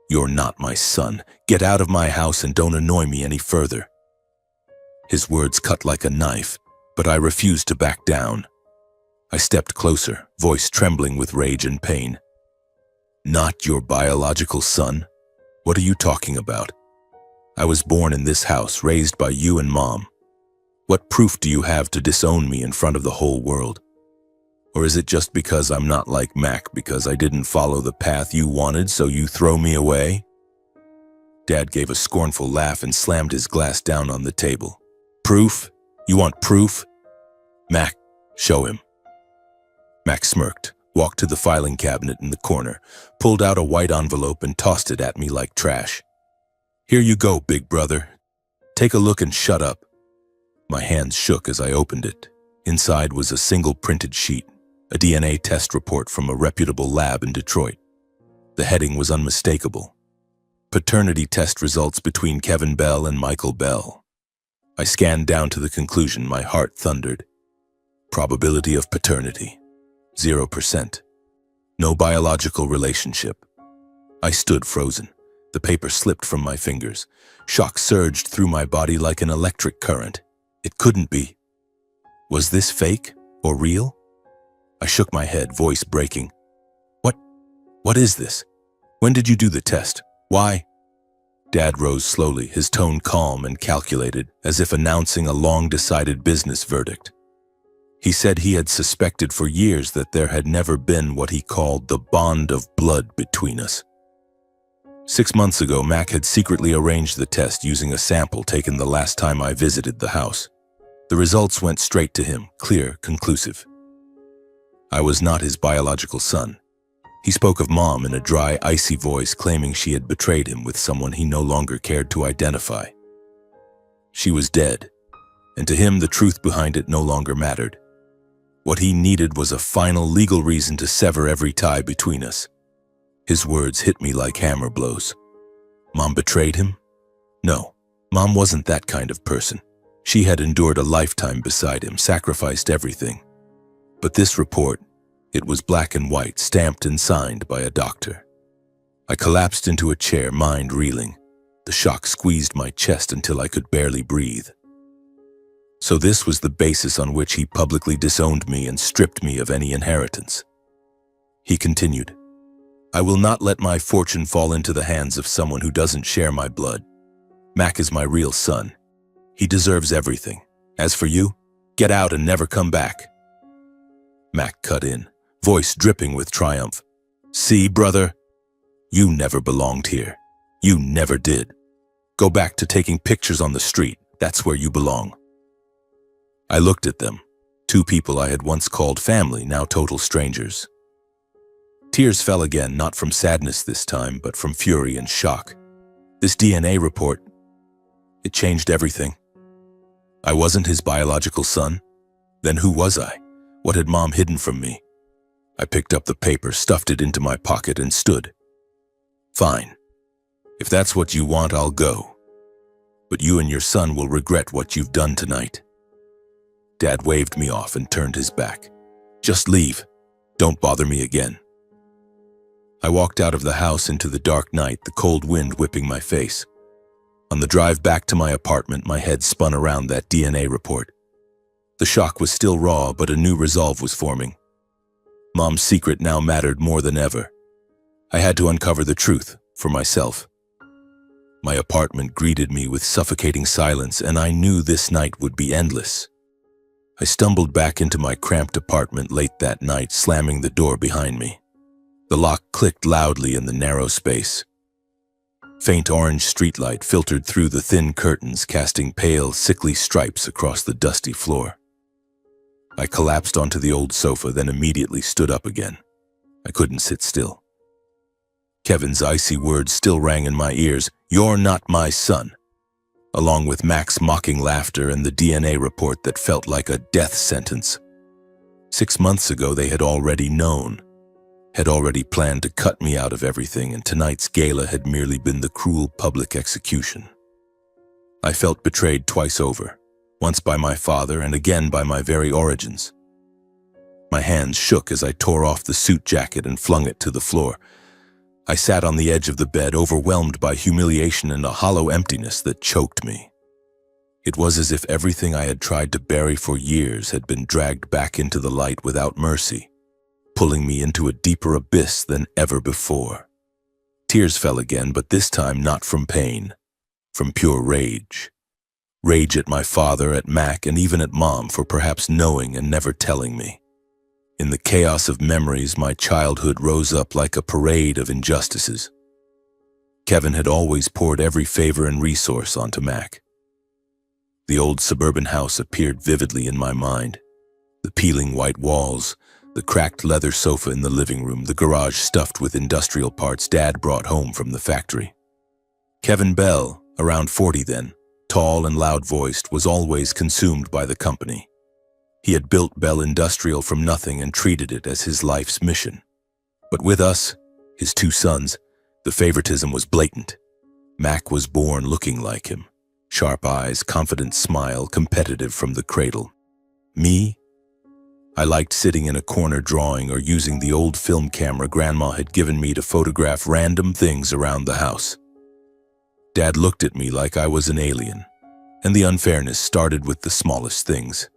You're not my son. Get out of my house and don't annoy me any further." His words cut like a knife, but I refused to back down. I stepped closer, voice trembling with rage and pain. "Not your biological son? What are you talking about? I was born in this house, raised by you and Mom. What proof do you have to disown me in front of the whole world? Or is it just because I'm not like Mac, because I didn't follow the path you wanted, so you throw me away?" Dad gave a scornful laugh and slammed his glass down on the table. "Proof? You want proof? Mac, show him." Mac smirked, walked to the filing cabinet in the corner, pulled out a white envelope and tossed it at me like trash. "Here you go, big brother. Take a look and shut up." My hands shook as I opened it. Inside was a single printed sheet, a DNA test report from a reputable lab in Detroit. The heading was unmistakable. Paternity test results between Kevin Bell and Michael Bell. I scanned down to the conclusion, my heart thundered. Probability of paternity, 0%. No biological relationship. I stood frozen. The paper slipped from my fingers. Shock surged through my body like an electric current. It couldn't be. Was this fake or real? I shook my head, voice breaking. What is this? When did you do the test? Why?" Dad rose slowly, his tone calm and calculated, as if announcing a long-decided business verdict. He said he had suspected for years that there had never been what he called the bond of blood between us. 6 months ago, Mac had secretly arranged the test using a sample taken the last time I visited the house. The results went straight to him, clear, conclusive. I was not his biological son. He spoke of Mom in a dry, icy voice, claiming she had betrayed him with someone he no longer cared to identify. She was dead, and to him the truth behind it no longer mattered. What he needed was a final legal reason to sever every tie between us. His words hit me like hammer blows. Mom betrayed him? No, Mom wasn't that kind of person. She had endured a lifetime beside him, sacrificed everything. But this report, it was black and white, stamped and signed by a doctor. I collapsed into a chair, mind reeling. The shock squeezed my chest until I could barely breathe. So this was the basis on which he publicly disowned me and stripped me of any inheritance. He continued, "I will not let my fortune fall into the hands of someone who doesn't share my blood. Mac is my real son. He deserves everything. As for you, get out and never come back." Mac cut in, voice dripping with triumph. "See, brother? You never belonged here. You never did. Go back to taking pictures on the street. That's where you belong." I looked at them, 2 people I had once called family, now total strangers. Tears fell again, not from sadness this time, but from fury and shock. This DNA report, it changed everything. I wasn't his biological son. Then who was I? What had Mom hidden from me? I picked up the paper, stuffed it into my pocket, and stood. "Fine. If that's what you want, I'll go. But you and your son will regret what you've done tonight." Dad waved me off and turned his back. "Just leave. Don't bother me again." I walked out of the house into the dark night, the cold wind whipping my face. On the drive back to my apartment, my head spun around that DNA report. The shock was still raw, but a new resolve was forming. Mom's secret now mattered more than ever. I had to uncover the truth for myself. My apartment greeted me with suffocating silence, and I knew this night would be endless. I stumbled back into my cramped apartment late that night, slamming the door behind me. The lock clicked loudly in the narrow space. Faint orange streetlight filtered through the thin curtains, casting pale, sickly stripes across the dusty floor. I collapsed onto the old sofa, then immediately stood up again. I couldn't sit still. Kevin's icy words still rang in my ears, "You're not my son," along with Mac's mocking laughter and the DNA report that felt like a death sentence. 6 months ago, they had already known, had already planned to cut me out of everything, and tonight's gala had merely been the cruel public execution. I felt betrayed twice over, once by my father and again by my very origins. My hands shook as I tore off the suit jacket and flung it to the floor. I sat on the edge of the bed, overwhelmed by humiliation and a hollow emptiness that choked me. It was as if everything I had tried to bury for years had been dragged back into the light without mercy, pulling me into a deeper abyss than ever before. Tears fell again, but this time not from pain, from pure rage. Rage at my father, at Mac, and even at Mom for perhaps knowing and never telling me. In the chaos of memories, my childhood rose up like a parade of injustices. Kevin had always poured every favor and resource onto Mac. The old suburban house appeared vividly in my mind. The peeling white walls, the cracked leather sofa in the living room, the garage stuffed with industrial parts Dad brought home from the factory. Kevin Bell, around 40 then, tall and loud-voiced, was always consumed by the company. He had built Bell Industrial from nothing and treated it as his life's mission. But with us, his 2 sons, the favoritism was blatant. Mac was born looking like him. Sharp eyes, confident smile, competitive from the cradle. Me? I liked sitting in a corner drawing or using the old film camera Grandma had given me to photograph random things around the house. Dad looked at me like I was an alien, and the unfairness started with the smallest things.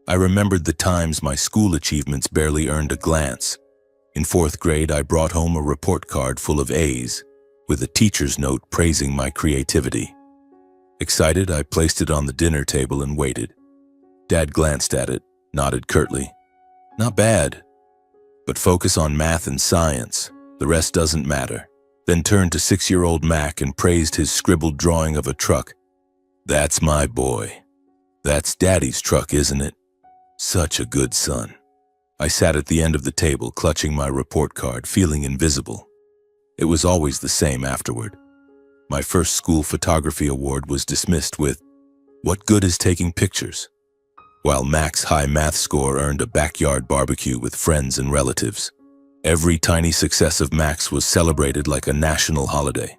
I remembered the times my school achievements barely earned a glance. In 4th grade, I brought home a report card full of A's, with a teacher's note praising my creativity. Excited, I placed it on the dinner table and waited. Dad glanced at it, nodded curtly. "Not bad, but focus on math and science. The rest doesn't matter." Then turned to 6-year-old Mac and praised his scribbled drawing of a truck. "That's my boy. That's Daddy's truck, isn't it? Such a good son." I sat at the end of the table, clutching my report card, feeling invisible. It was always the same afterward. My first school photography award was dismissed with, "What good is taking pictures?" While Mac's high math score earned a backyard barbecue with friends and relatives. Every tiny success of Mac's was celebrated like a national holiday.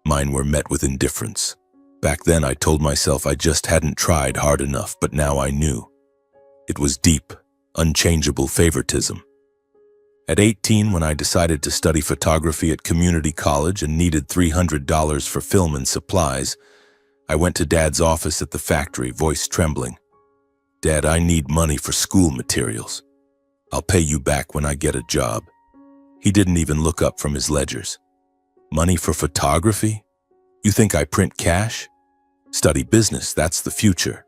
Mine were met with indifference. Back then, I told myself I just hadn't tried hard enough, but now I knew. It was deep, unchangeable favoritism. At 18, when I decided to study photography at community college and needed $300 for film and supplies, I went to Dad's office at the factory, voice trembling. "Dad, I need money for school materials. I'll pay you back when I get a job." He didn't even look up from his ledgers. "Money for photography? You think I print cash? Study business, that's the future."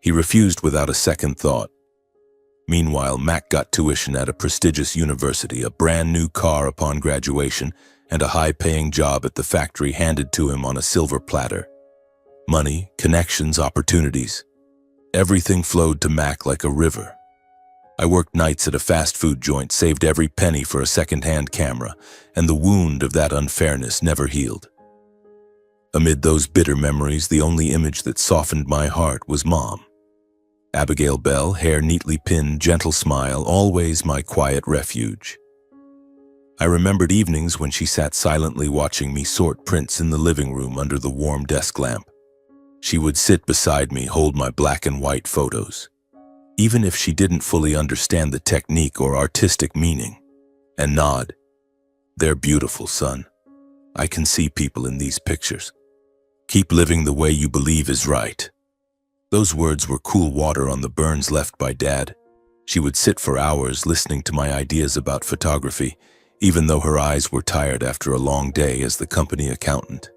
He refused without a second thought. Meanwhile, Mac got tuition at a prestigious university, a brand new car upon graduation, and a high-paying job at the factory handed to him on a silver platter. Money, connections, opportunities. Everything flowed to Mac like a river. I worked nights at a fast food joint, saved every penny for a second-hand camera, and the wound of that unfairness never healed. Amid those bitter memories, the only image that softened my heart was Mom. Abigail Bell, hair neatly pinned, gentle smile, always my quiet refuge. I remembered evenings when she sat silently watching me sort prints in the living room under the warm desk lamp. She would sit beside me, hold my black and white photos, even if she didn't fully understand the technique or artistic meaning, and nod. "They're beautiful, son. I can see people in these pictures. Keep living the way you believe is right." Those words were cool water on the burns left by Dad. She would sit for hours listening to my ideas about photography, even though her eyes were tired after a long day as the company accountant.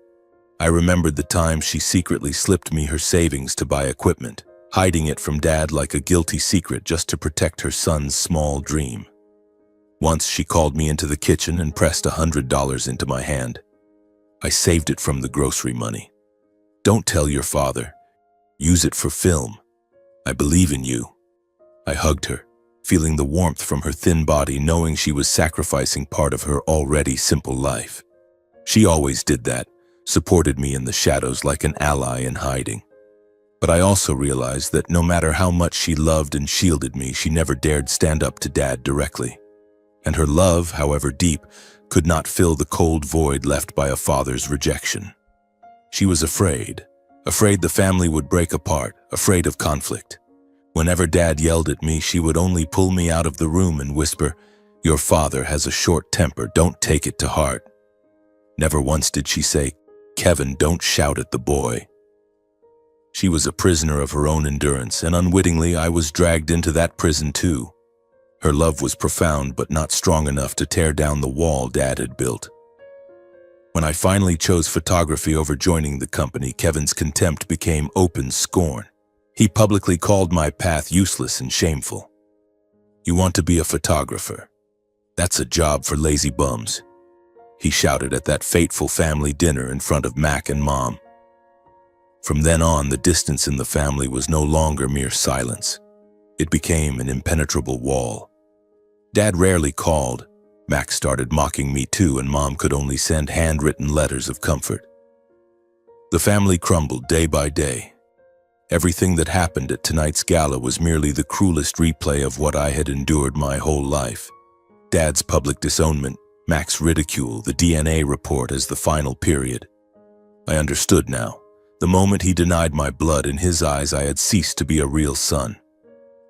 I remembered the time she secretly slipped me her savings to buy equipment, hiding it from Dad like a guilty secret just to protect her son's small dream. Once she called me into the kitchen and pressed $100 into my hand. I saved it from the grocery money. "Don't tell your father. Use it for film. I believe in you." I hugged her, feeling the warmth from her thin body, knowing she was sacrificing part of her already simple life. She always did that, supported me in the shadows like an ally in hiding. But I also realized that no matter how much she loved and shielded me, she never dared stand up to Dad directly. And her love, however deep, could not fill the cold void left by a father's rejection. She was afraid the family would break apart, afraid of conflict. Whenever Dad yelled at me, she would only pull me out of the room and whisper, "Your father has a short temper, don't take it to heart." Never once did she say, "Kevin, don't shout at the boy." She was a prisoner of her own endurance, and unwittingly I was dragged into that prison too. Her love was profound but not strong enough to tear down the wall Dad had built. When I finally chose photography over joining the company, Kevin's contempt became open scorn. He publicly called my path useless and shameful. "You want to be a photographer? That's a job for lazy bums," he shouted at that fateful family dinner in front of Mac and Mom. From then on, the distance in the family was no longer mere silence. It became an impenetrable wall. Dad rarely called. Mac started mocking me too, and Mom could only send handwritten letters of comfort. The family crumbled day by day. Everything that happened at tonight's gala was merely the cruelest replay of what I had endured my whole life. Dad's public disownment, Mac's ridicule, the DNA report as the final period. I understood now. The moment he denied my blood, in his eyes I had ceased to be a real son.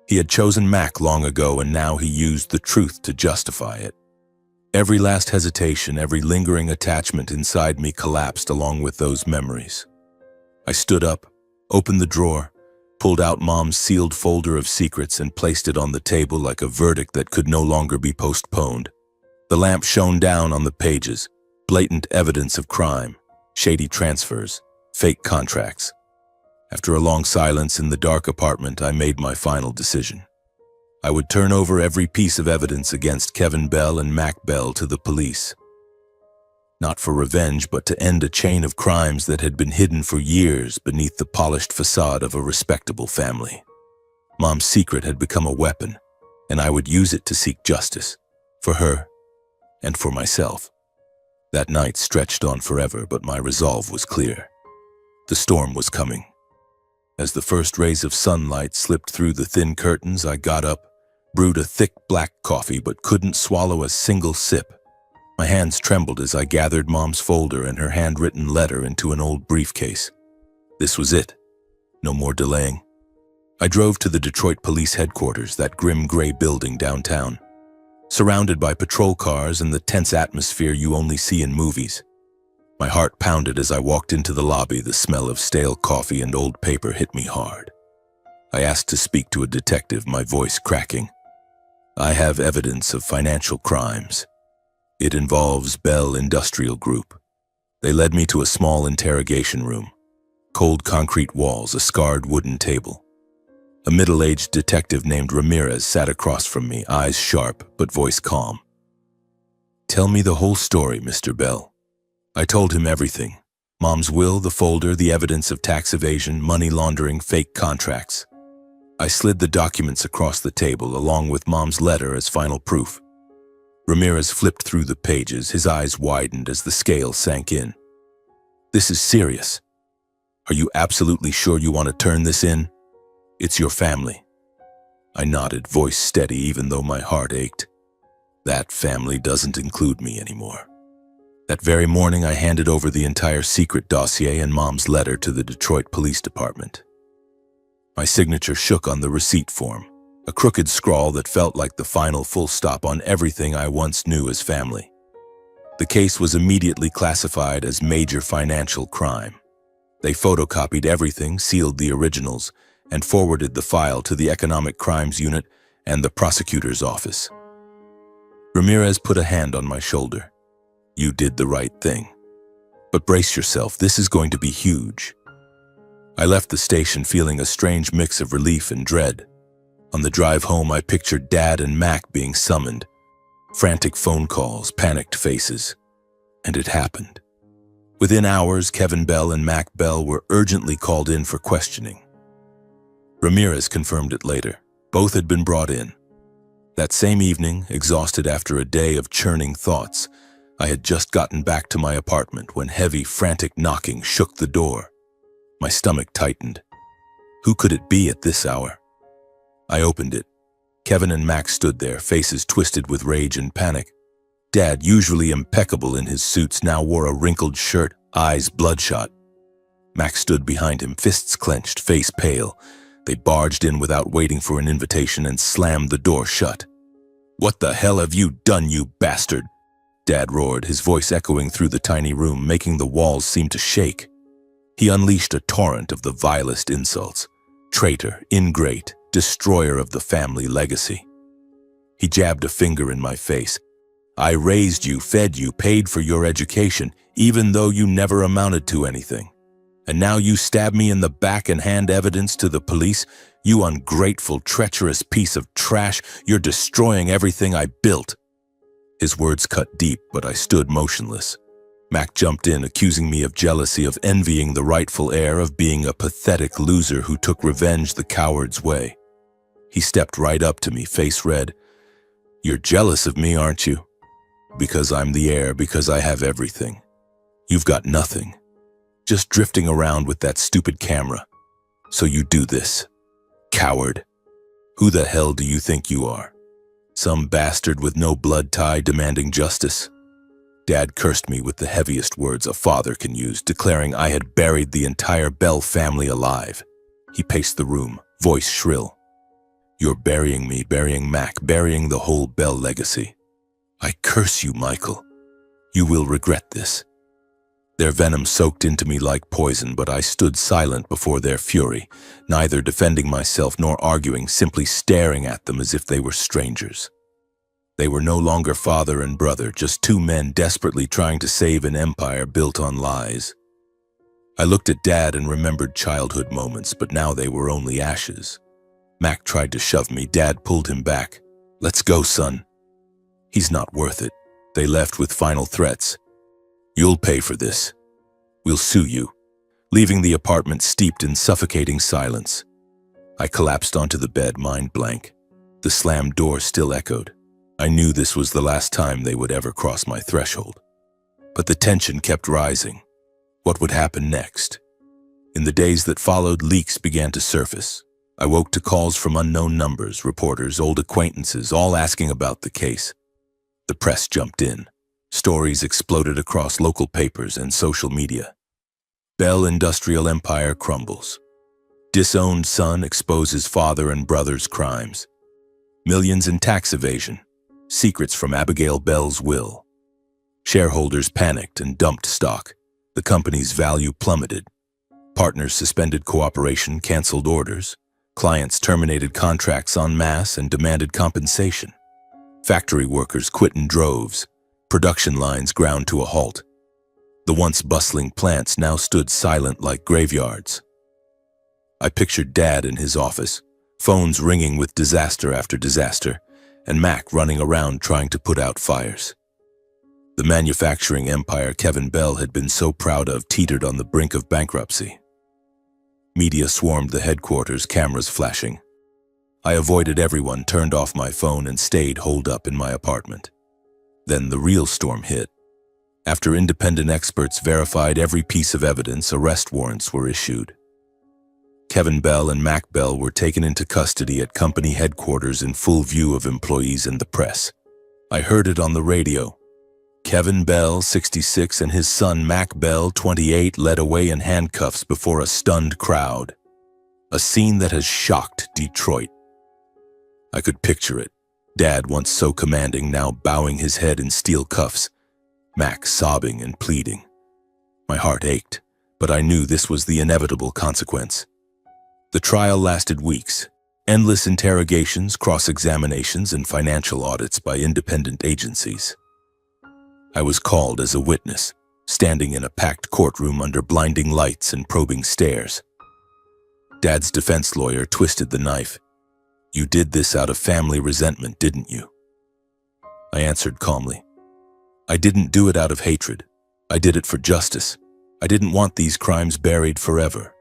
He had chosen Mac long ago, and now he used the truth to justify it. Every last hesitation, every lingering attachment inside me collapsed along with those memories. I stood up, opened the drawer, pulled out Mom's sealed folder of secrets and placed it on the table like a verdict that could no longer be postponed. The lamp shone down on the pages, blatant evidence of crime, shady transfers, fake contracts. After a long silence in the dark apartment, I made my final decision. I would turn over every piece of evidence against Kevin Bell and Mac Bell to the police. Not for revenge, but to end a chain of crimes that had been hidden for years beneath the polished facade of a respectable family. Mom's secret had become a weapon, and I would use it to seek justice, for her and for myself. That night stretched on forever, but my resolve was clear. The storm was coming. As the first rays of sunlight slipped through the thin curtains, I got up, brewed a thick black coffee, but couldn't swallow a single sip. My hands trembled as I gathered Mom's folder and her handwritten letter into an old briefcase. This was it. No more delaying. I drove to the Detroit Police Headquarters, that grim gray building downtown. Surrounded by patrol cars and the tense atmosphere you only see in movies. My heart pounded as I walked into the lobby. The smell of stale coffee and old paper hit me hard. I asked to speak to a detective, my voice cracking. "I have evidence of financial crimes. It involves Bell Industrial Group." They led me to a small interrogation room. Cold concrete walls, a scarred wooden table. A middle-aged detective named Ramirez sat across from me, eyes sharp but voice calm. "Tell me the whole story, Mr. Bell." I told him everything. Mom's will, the folder, the evidence of tax evasion, money laundering, fake contracts. I slid the documents across the table along with Mom's letter as final proof. Ramirez flipped through the pages, his eyes widened as the scale sank in. "This is serious. Are you absolutely sure you want to turn this in? It's your family." I nodded, voice steady even though my heart ached. That family doesn't include me anymore. That very morning, I handed over the entire secret dossier and Mom's letter to the Detroit Police Department. My signature shook on the receipt form, a crooked scrawl that felt like the final full stop on everything I once knew as family. The case was immediately classified as major financial crime. They photocopied everything, sealed the originals, and forwarded the file to the Economic Crimes Unit and the prosecutor's office. Ramirez put a hand on my shoulder. "You did the right thing. But brace yourself, this is going to be huge." I left the station feeling a strange mix of relief and dread. On the drive home, I pictured Dad and Mac being summoned. Frantic phone calls, panicked faces. And it happened. Within hours, Kevin Bell and Mac Bell were urgently called in for questioning. Ramirez confirmed it later. Both had been brought in. That same evening, exhausted after a day of churning thoughts, I had just gotten back to my apartment when heavy, frantic knocking shook the door. My stomach tightened. Who could it be at this hour? I opened it. Kevin and Max stood there, faces twisted with rage and panic. Dad, usually impeccable in his suits, now wore a wrinkled shirt, eyes bloodshot. Max stood behind him, fists clenched, face pale. They barged in without waiting for an invitation and slammed the door shut. "What the hell have you done, you bastard?" Dad roared, his voice echoing through the tiny room, making the walls seem to shake. He unleashed a torrent of the vilest insults. Traitor, ingrate, destroyer of the family legacy. He jabbed a finger in my face. "I raised you, fed you, paid for your education, even though you never amounted to anything. And now you stab me in the back and hand evidence to the police? You ungrateful, treacherous piece of trash, you're destroying everything I built." His words cut deep, but I stood motionless. Mac jumped in, accusing me of jealousy, of envying the rightful heir, of being a pathetic loser who took revenge the coward's way. He stepped right up to me, face red. "You're jealous of me, aren't you? Because I'm the heir, because I have everything. You've got nothing. Just drifting around with that stupid camera. So you do this. Coward. Who the hell do you think you are? Some bastard with no blood tie demanding justice?" Dad cursed me with the heaviest words a father can use, declaring I had buried the entire Bell family alive. He paced the room, voice shrill. "You're burying me, burying Mac, burying the whole Bell legacy. I curse you, Michael. You will regret this." Their venom soaked into me like poison, but I stood silent before their fury, neither defending myself nor arguing, simply staring at them as if they were strangers. They were no longer father and brother, just two men desperately trying to save an empire built on lies. I looked at Dad and remembered childhood moments, but now they were only ashes. Mac tried to shove me. Dad pulled him back. "Let's go, son." "He's not worth it." They left with final threats. "You'll pay for this. We'll sue you," leaving the apartment steeped in suffocating silence. I collapsed onto the bed, mind blank. The slammed door still echoed. I knew this was the last time they would ever cross my threshold. But the tension kept rising. What would happen next? In the days that followed, leaks began to surface. I woke to calls from unknown numbers, reporters, old acquaintances, all asking about the case. The press jumped in. Stories exploded across local papers and social media. Bell industrial empire crumbles. Disowned son exposes father and brother's crimes. Millions in tax evasion. Secrets from Abigail Bell's will. Shareholders panicked and dumped stock. The company's value plummeted. Partners suspended cooperation, canceled orders. Clients terminated contracts en masse and demanded compensation. Factory workers quit in droves. Production lines ground to a halt. The once bustling plants now stood silent like graveyards. I pictured Dad in his office, phones ringing with disaster after disaster, and Mac running around trying to put out fires. The manufacturing empire Kevin Bell had been so proud of teetered on the brink of bankruptcy. Media swarmed the headquarters, cameras flashing. I avoided everyone, turned off my phone, and stayed holed up in my apartment. Then the real storm hit. After independent experts verified every piece of evidence, arrest warrants were issued. Kevin Bell and Mac Bell were taken into custody at company headquarters in full view of employees and the press. I heard it on the radio. Kevin Bell, 66, and his son Mac Bell, 28, led away in handcuffs before a stunned crowd. A scene that has shocked Detroit. I could picture it. Dad, once so commanding, now bowing his head in steel cuffs. Mac sobbing and pleading. My heart ached, but I knew this was the inevitable consequence. The trial lasted weeks. Endless interrogations, cross-examinations, and financial audits by independent agencies. I was called as a witness, standing in a packed courtroom under blinding lights and probing stares. Dad's defense lawyer twisted the knife. "You did this out of family resentment, didn't you?" I answered calmly. "I didn't do it out of hatred. I did it for justice. I didn't want these crimes buried forever."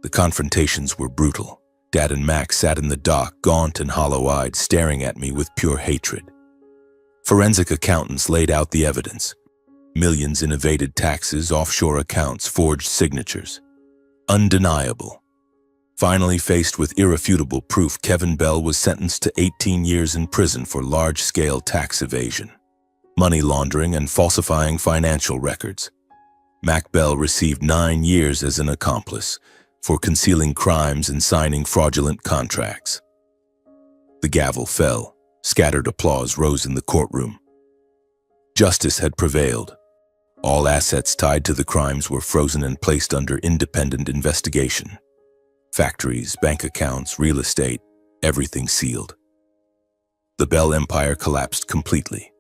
The confrontations were brutal. Dad and Mac sat in the dock, gaunt and hollow-eyed, staring at me with pure hatred. Forensic accountants laid out the evidence. Millions in evaded taxes, offshore accounts, forged signatures. Undeniable. Finally, faced with irrefutable proof, Kevin Bell was sentenced to 18 years in prison for large-scale tax evasion, money laundering, and falsifying financial records. Mac Bell received 9 years as an accomplice for concealing crimes and signing fraudulent contracts. The gavel fell. Scattered applause rose in the courtroom. Justice had prevailed. All assets tied to the crimes were frozen and placed under independent investigation. Factories, bank accounts, real estate, everything sealed. The Bell empire collapsed completely.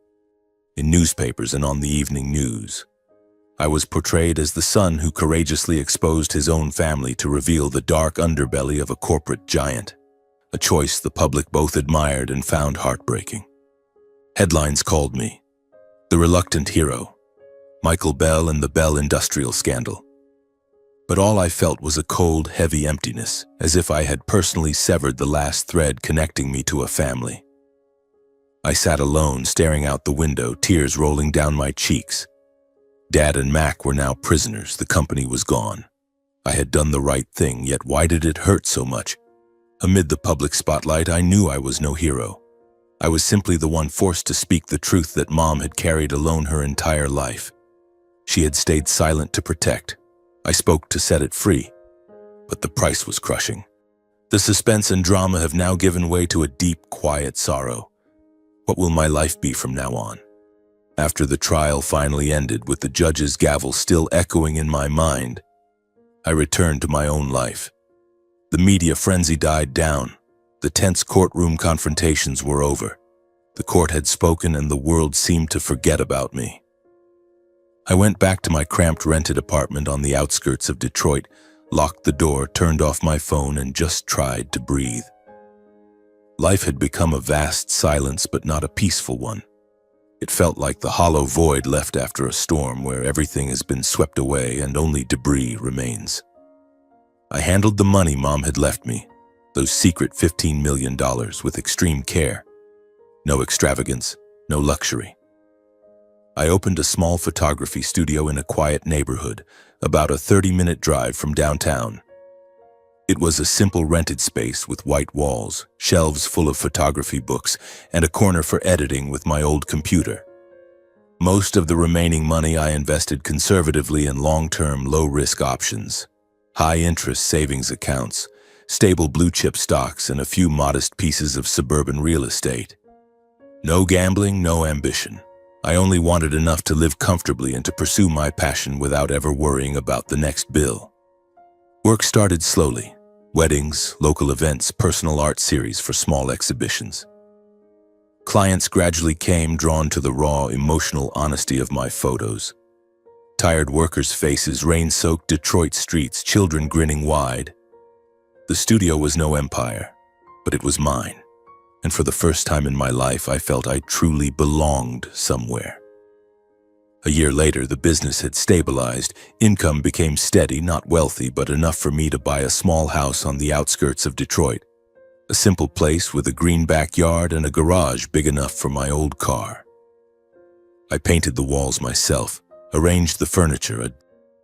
In newspapers and on the evening news, I was portrayed as the son who courageously exposed his own family to reveal the dark underbelly of a corporate giant, a choice the public both admired and found heartbreaking. Headlines called me the reluctant hero, Michael Bell and the Bell industrial scandal. But all I felt was a cold, heavy emptiness, as if I had personally severed the last thread connecting me to a family. I sat alone, staring out the window, tears rolling down my cheeks. Dad and Mac were now prisoners. The company was gone. I had done the right thing, yet why did it hurt so much? Amid the public spotlight, I knew I was no hero. I was simply the one forced to speak the truth that Mom had carried alone her entire life. She had stayed silent to protect. I spoke to set it free. But the price was crushing. The suspense and drama have now given way to a deep, quiet sorrow. What will my life be from now on? After the trial finally ended, with the judge's gavel still echoing in my mind, I returned to my own life. The media frenzy died down. The tense courtroom confrontations were over. The court had spoken and the world seemed to forget about me. I went back to my cramped rented apartment on the outskirts of Detroit, locked the door, turned off my phone, and just tried to breathe. Life had become a vast silence, but not a peaceful one. It felt like the hollow void left after a storm where everything has been swept away and only debris remains. I handled the money Mom had left me, those secret $15 million, with extreme care. No extravagance, no luxury. I opened a small photography studio in a quiet neighborhood, about a 30-minute drive from downtown. It was a simple rented space with white walls, shelves full of photography books, and a corner for editing with my old computer. Most of the remaining money I invested conservatively in long-term, low-risk options, high-interest savings accounts, stable blue-chip stocks, and a few modest pieces of suburban real estate. No gambling, no ambition. I only wanted enough to live comfortably and to pursue my passion without ever worrying about the next bill. Work started slowly. Weddings, local events, personal art series for small exhibitions. Clients gradually came, drawn to the raw, emotional honesty of my photos. Tired workers' faces, rain-soaked Detroit streets, children grinning wide. The studio was no empire, but it was mine. And for the first time in my life, I felt I truly belonged somewhere. A year later, the business had stabilized. Income became steady, not wealthy, but enough for me to buy a small house on the outskirts of Detroit. A simple place with a green backyard and a garage big enough for my old car. I painted the walls myself, arranged the furniture, a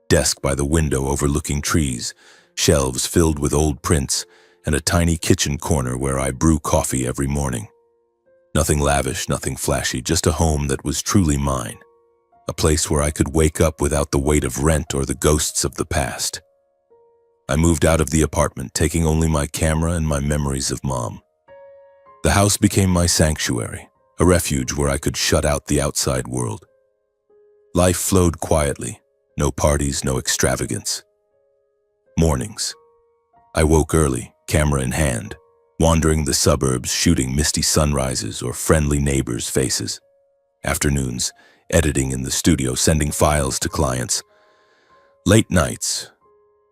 desk by the window overlooking trees, shelves filled with old prints, and a tiny kitchen corner where I brew coffee every morning. Nothing lavish, nothing flashy, just a home that was truly mine. A place where I could wake up without the weight of rent or the ghosts of the past. I moved out of the apartment, taking only my camera and my memories of Mom. The house became my sanctuary, a refuge where I could shut out the outside world. Life flowed quietly, no parties, no extravagance. Mornings. I woke early, camera in hand, wandering the suburbs, shooting misty sunrises or friendly neighbors' faces. Afternoons, editing in the studio, sending files to clients. Late nights,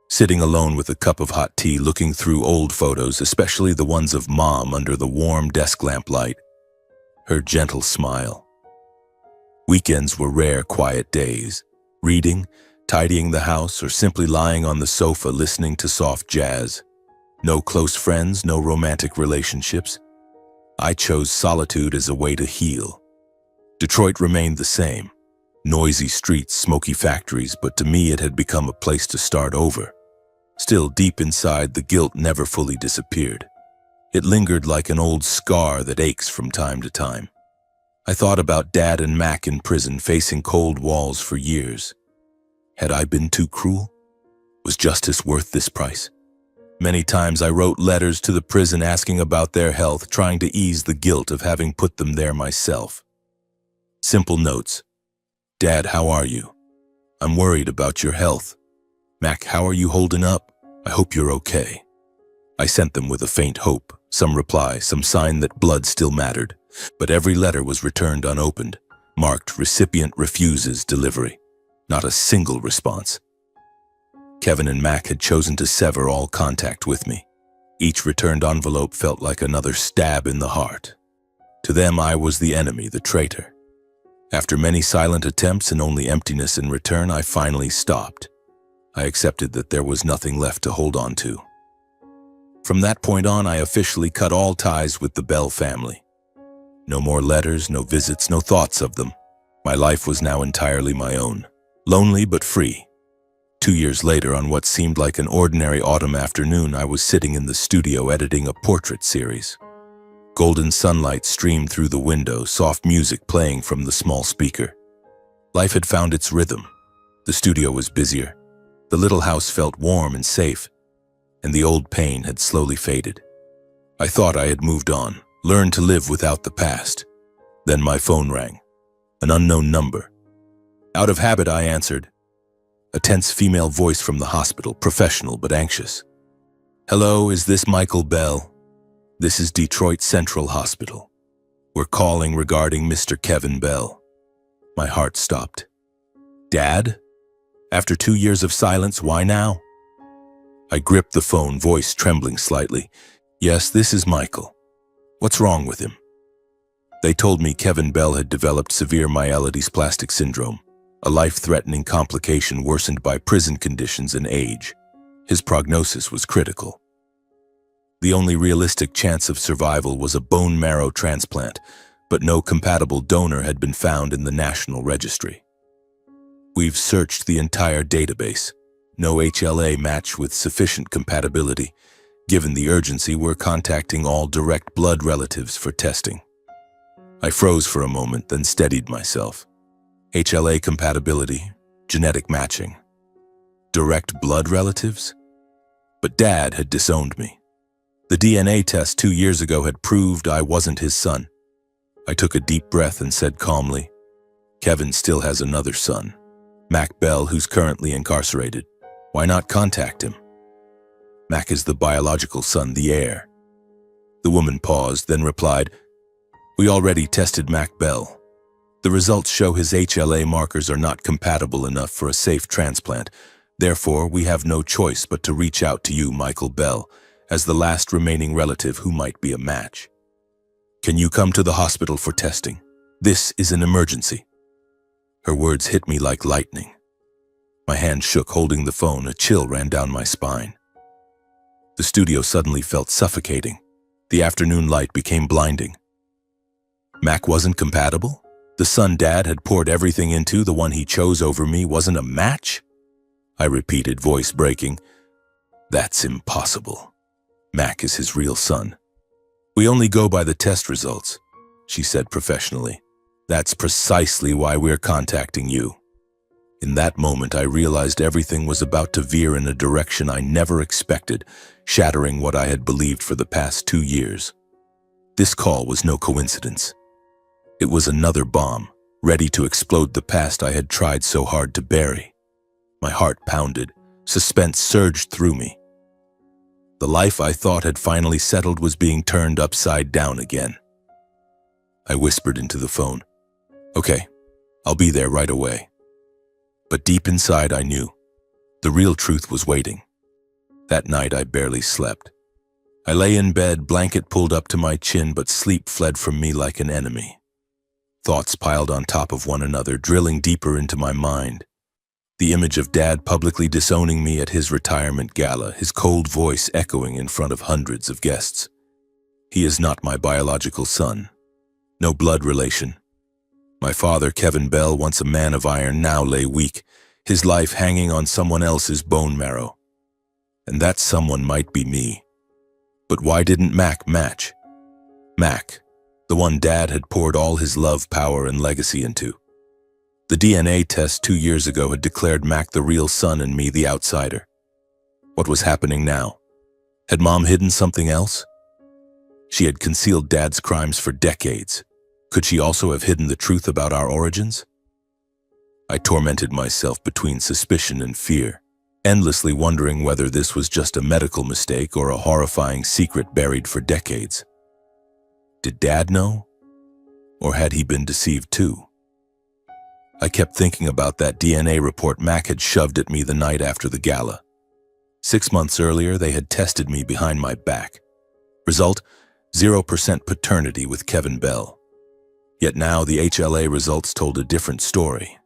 sitting alone with a cup of hot tea, looking through old photos, especially the ones of Mom under the warm desk lamp light. Her gentle smile. Weekends were rare, quiet days, reading, tidying the house, or simply lying on the sofa listening to soft jazz. No close friends, no romantic relationships. I chose solitude as a way to heal. Detroit remained the same. Noisy streets, smoky factories, but to me it had become a place to start over. Still, deep inside, the guilt never fully disappeared. It lingered like an old scar that aches from time to time. I thought about Dad and Mac in prison, facing cold walls for years. Had I been too cruel? Was justice worth this price? Many times I wrote letters to the prison asking about their health, trying to ease the guilt of having put them there myself. Simple notes. Dad, how are you? I'm worried about your health. Mac, how are you holding up? I hope you're okay. I sent them with a faint hope, some reply, some sign that blood still mattered, but every letter was returned unopened, marked recipient refuses delivery. Not a single response. Kevin and Mac had chosen to sever all contact with me. Each returned envelope felt like another stab in the heart. To them, I was the enemy, the traitor. After many silent attempts and only emptiness in return, I finally stopped. I accepted that there was nothing left to hold on to. From that point on, I officially cut all ties with the Bell family. No more letters, no visits, no thoughts of them. My life was now entirely my own. Lonely but free. 2 years later, on what seemed like an ordinary autumn afternoon, I was sitting in the studio editing a portrait series. Golden sunlight streamed through the window, soft music playing from the small speaker. Life had found its rhythm. The studio was busier. The little house felt warm and safe, and the old pain had slowly faded. I thought I had moved on, learned to live without the past. Then my phone rang. An unknown number. Out of habit, I answered. A tense female voice from the hospital, professional but anxious. Hello, is this Michael Bell? This is Detroit Central Hospital. We're calling regarding Mr. Kevin Bell. My heart stopped. Dad? After 2 years of silence, why now? I gripped the phone, voice trembling slightly. Yes, this is Michael. What's wrong with him? They told me Kevin Bell had developed severe myelodysplastic syndrome, a life-threatening complication worsened by prison conditions and age. His prognosis was critical. The only realistic chance of survival was a bone marrow transplant, but no compatible donor had been found in the National Registry. We've searched the entire database. No HLA match with sufficient compatibility. Given the urgency, we're contacting all direct blood relatives for testing. I froze for a moment, then steadied myself. HLA compatibility, genetic matching. Direct blood relatives? But Dad had disowned me. The DNA test 2 years ago had proved I wasn't his son. I took a deep breath and said calmly, Kevin still has another son, Mac Bell, who's currently incarcerated. Why not contact him? Mac is the biological son, the heir. The woman paused, then replied, We already tested Mac Bell. The results show his HLA markers are not compatible enough for a safe transplant. Therefore, we have no choice but to reach out to you, Michael Bell, as the last remaining relative who might be a match. Can you come to the hospital for testing? This is an emergency. Her words hit me like lightning. My hand shook, holding the phone. A chill ran down my spine. The studio suddenly felt suffocating. The afternoon light became blinding. Mac wasn't compatible? The son Dad had poured everything into, the one he chose over me, wasn't a match? I repeated, voice breaking. That's impossible. Mac is his real son. We only go by the test results, she said professionally. That's precisely why we're contacting you. In that moment, I realized everything was about to veer in a direction I never expected, shattering what I had believed for the past 2 years. This call was no coincidence. It was another bomb, ready to explode the past I had tried so hard to bury. My heart pounded. Suspense surged through me. The life I thought had finally settled was being turned upside down again. I whispered into the phone, Okay, I'll be there right away. But deep inside I knew. The real truth was waiting. That night I barely slept. I lay in bed, blanket pulled up to my chin, but sleep fled from me like an enemy. Thoughts piled on top of one another, drilling deeper into my mind. The image of Dad publicly disowning me at his retirement gala, his cold voice echoing in front of hundreds of guests. He is not my biological son. No blood relation. My father, Kevin Bell, once a man of iron, now lay weak, his life hanging on someone else's bone marrow. And that someone might be me. But why didn't Mac match? Mac, the one Dad had poured all his love, power, and legacy into. The DNA test 2 years ago had declared Mac the real son and me the outsider. What was happening now? Had Mom hidden something else? She had concealed Dad's crimes for decades. Could she also have hidden the truth about our origins? I tormented myself between suspicion and fear, endlessly wondering whether this was just a medical mistake or a horrifying secret buried for decades. Did Dad know? Or had he been deceived too? I kept thinking about that DNA report Mac had shoved at me the night after the gala. 6 months earlier, they had tested me behind my back. Result, 0% paternity with Kevin Bell. Yet now the HLA results told a different story.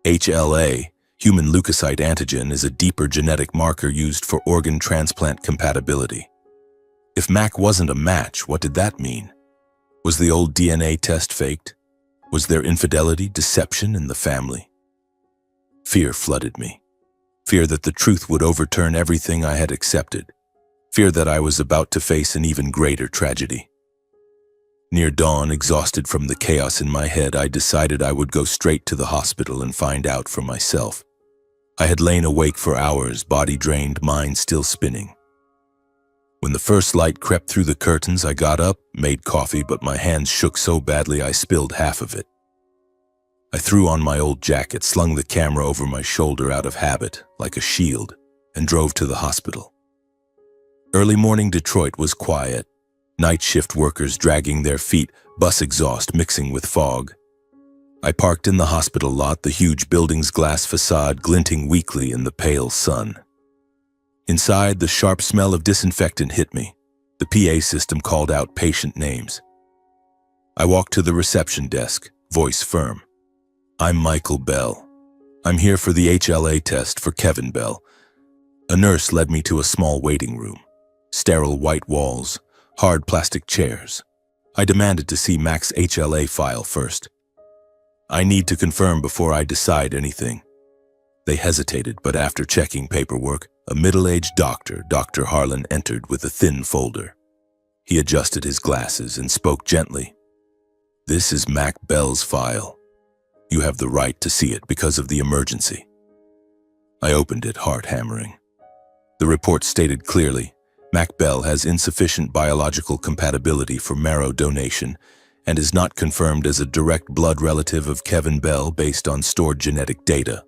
HLA, human leukocyte antigen, is a deeper genetic marker used for organ transplant compatibility. If Mac wasn't a match, what did that mean? Was the old DNA test faked? Was there infidelity, deception in the family? Fear flooded me. Fear that the truth would overturn everything I had accepted. Fear that I was about to face an even greater tragedy. Near dawn, exhausted from the chaos in my head, I decided I would go straight to the hospital and find out for myself. I had lain awake for hours, body drained, mind still spinning. When the first light crept through the curtains, I got up, made coffee, but my hands shook so badly I spilled half of it. I threw on my old jacket, slung the camera over my shoulder out of habit, like a shield, and drove to the hospital. Early morning Detroit was quiet. Night shift workers dragging their feet, bus exhaust mixing with fog. I parked in the hospital lot, the huge building's glass facade glinting weakly in the pale sun. Inside, the sharp smell of disinfectant hit me. The PA system called out patient names. I walked to the reception desk, voice firm. I'm Michael Bell. I'm here for the HLA test for Kevin Bell. A nurse led me to a small waiting room. Sterile white walls, hard plastic chairs. I demanded to see Mac's HLA file first. I need to confirm before I decide anything. They hesitated, but after checking paperwork, a middle-aged doctor, Dr. Harlan, entered with a thin folder. He adjusted his glasses and spoke gently. This is Mac Bell's file. You have the right to see it because of the emergency. I opened it, heart hammering. The report stated clearly, Mac Bell has insufficient biological compatibility for marrow donation and is not confirmed as a direct blood relative of Kevin Bell based on stored genetic data.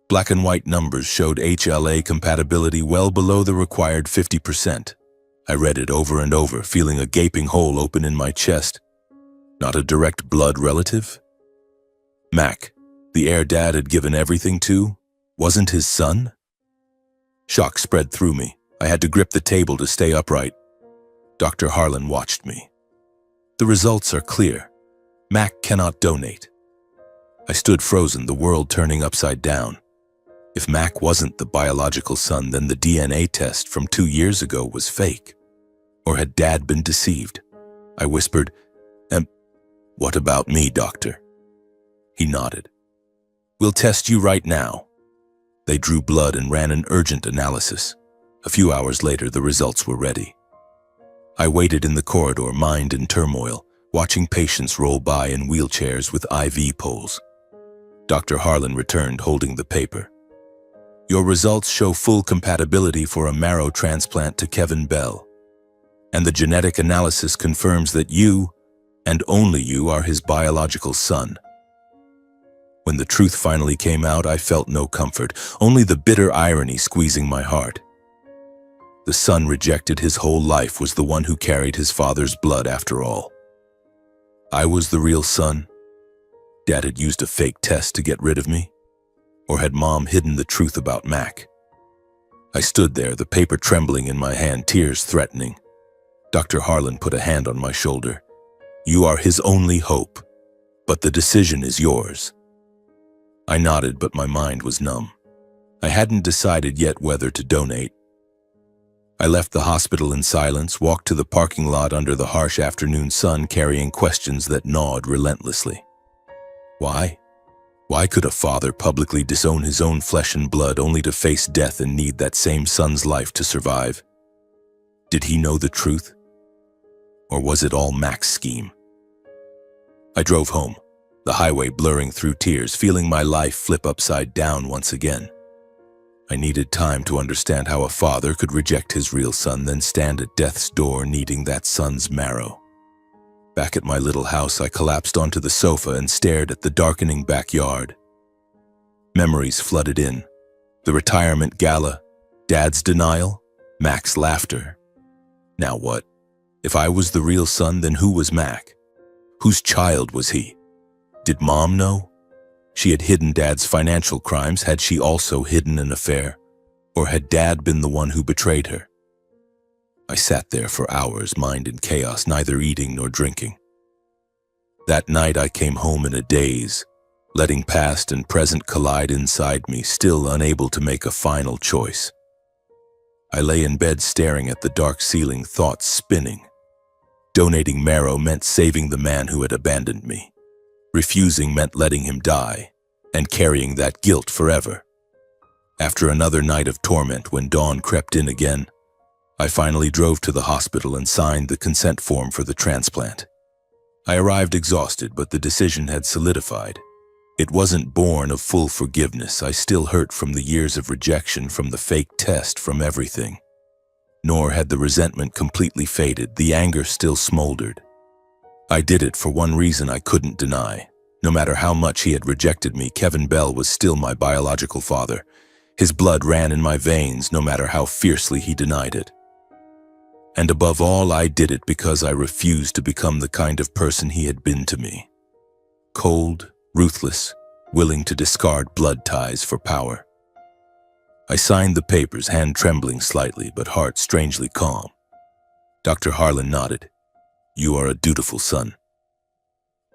Black and white numbers showed HLA compatibility well below the required 50%. I read it over and over, feeling a gaping hole open in my chest. Not a direct blood relative? Mac, the heir Dad had given everything to, wasn't his son? Shock spread through me. I had to grip the table to stay upright. Dr. Harlan watched me. The results are clear. Mac cannot donate. I stood frozen, the world turning upside down. If Mac wasn't the biological son, then the DNA test from 2 years ago was fake. Or had Dad been deceived? I whispered, what about me, doctor? He nodded. We'll test you right now. They drew blood and ran an urgent analysis. A few hours later, the results were ready. I waited in the corridor, mind in turmoil, watching patients roll by in wheelchairs with IV poles. Dr. Harlan returned, holding the paper. Your results show full compatibility for a marrow transplant to Kevin Bell. And the genetic analysis confirms that you, and only you, are his biological son. When the truth finally came out, I felt no comfort, only the bitter irony squeezing my heart. The son rejected his whole life was the one who carried his father's blood after all. I was the real son. Dad had used a fake test to get rid of me. Or had Mom hidden the truth about Mac? I stood there, the paper trembling in my hand, tears threatening. Dr. Harlan put a hand on my shoulder. You are his only hope, but the decision is yours. I nodded, but my mind was numb. I hadn't decided yet whether to donate. I left the hospital in silence, walked to the parking lot under the harsh afternoon sun, carrying questions that gnawed relentlessly. Why? Why could a father publicly disown his own flesh and blood only to face death and need that same son's life to survive? Did he know the truth? Or was it all Mac's scheme? I drove home, the highway blurring through tears, feeling my life flip upside down once again. I needed time to understand how a father could reject his real son, then stand at death's door needing that son's marrow. Back at my little house, I collapsed onto the sofa and stared at the darkening backyard. Memories flooded in. The retirement gala, Dad's denial, Mac's laughter. Now what? If I was the real son, then who was Mac? Whose child was he? Did Mom know? She had hidden Dad's financial crimes. Had she also hidden an affair? Or had Dad been the one who betrayed her? I sat there for hours, mind in chaos, neither eating nor drinking. That night I came home in a daze, letting past and present collide inside me, still unable to make a final choice. I lay in bed staring at the dark ceiling, thoughts spinning. Donating marrow meant saving the man who had abandoned me. Refusing meant letting him die, and carrying that guilt forever. After another night of torment, when dawn crept in again, I finally drove to the hospital and signed the consent form for the transplant. I arrived exhausted, but the decision had solidified. It wasn't born of full forgiveness. I still hurt from the years of rejection, from the fake test, from everything. Nor had the resentment completely faded. The anger still smoldered. I did it for one reason I couldn't deny. No matter how much he had rejected me, Kevin Bell was still my biological father. His blood ran in my veins, no matter how fiercely he denied it. And above all, I did it because I refused to become the kind of person he had been to me. Cold, ruthless, willing to discard blood ties for power. I signed the papers, hand trembling slightly, but heart strangely calm. Dr. Harlan nodded. "You are a dutiful son."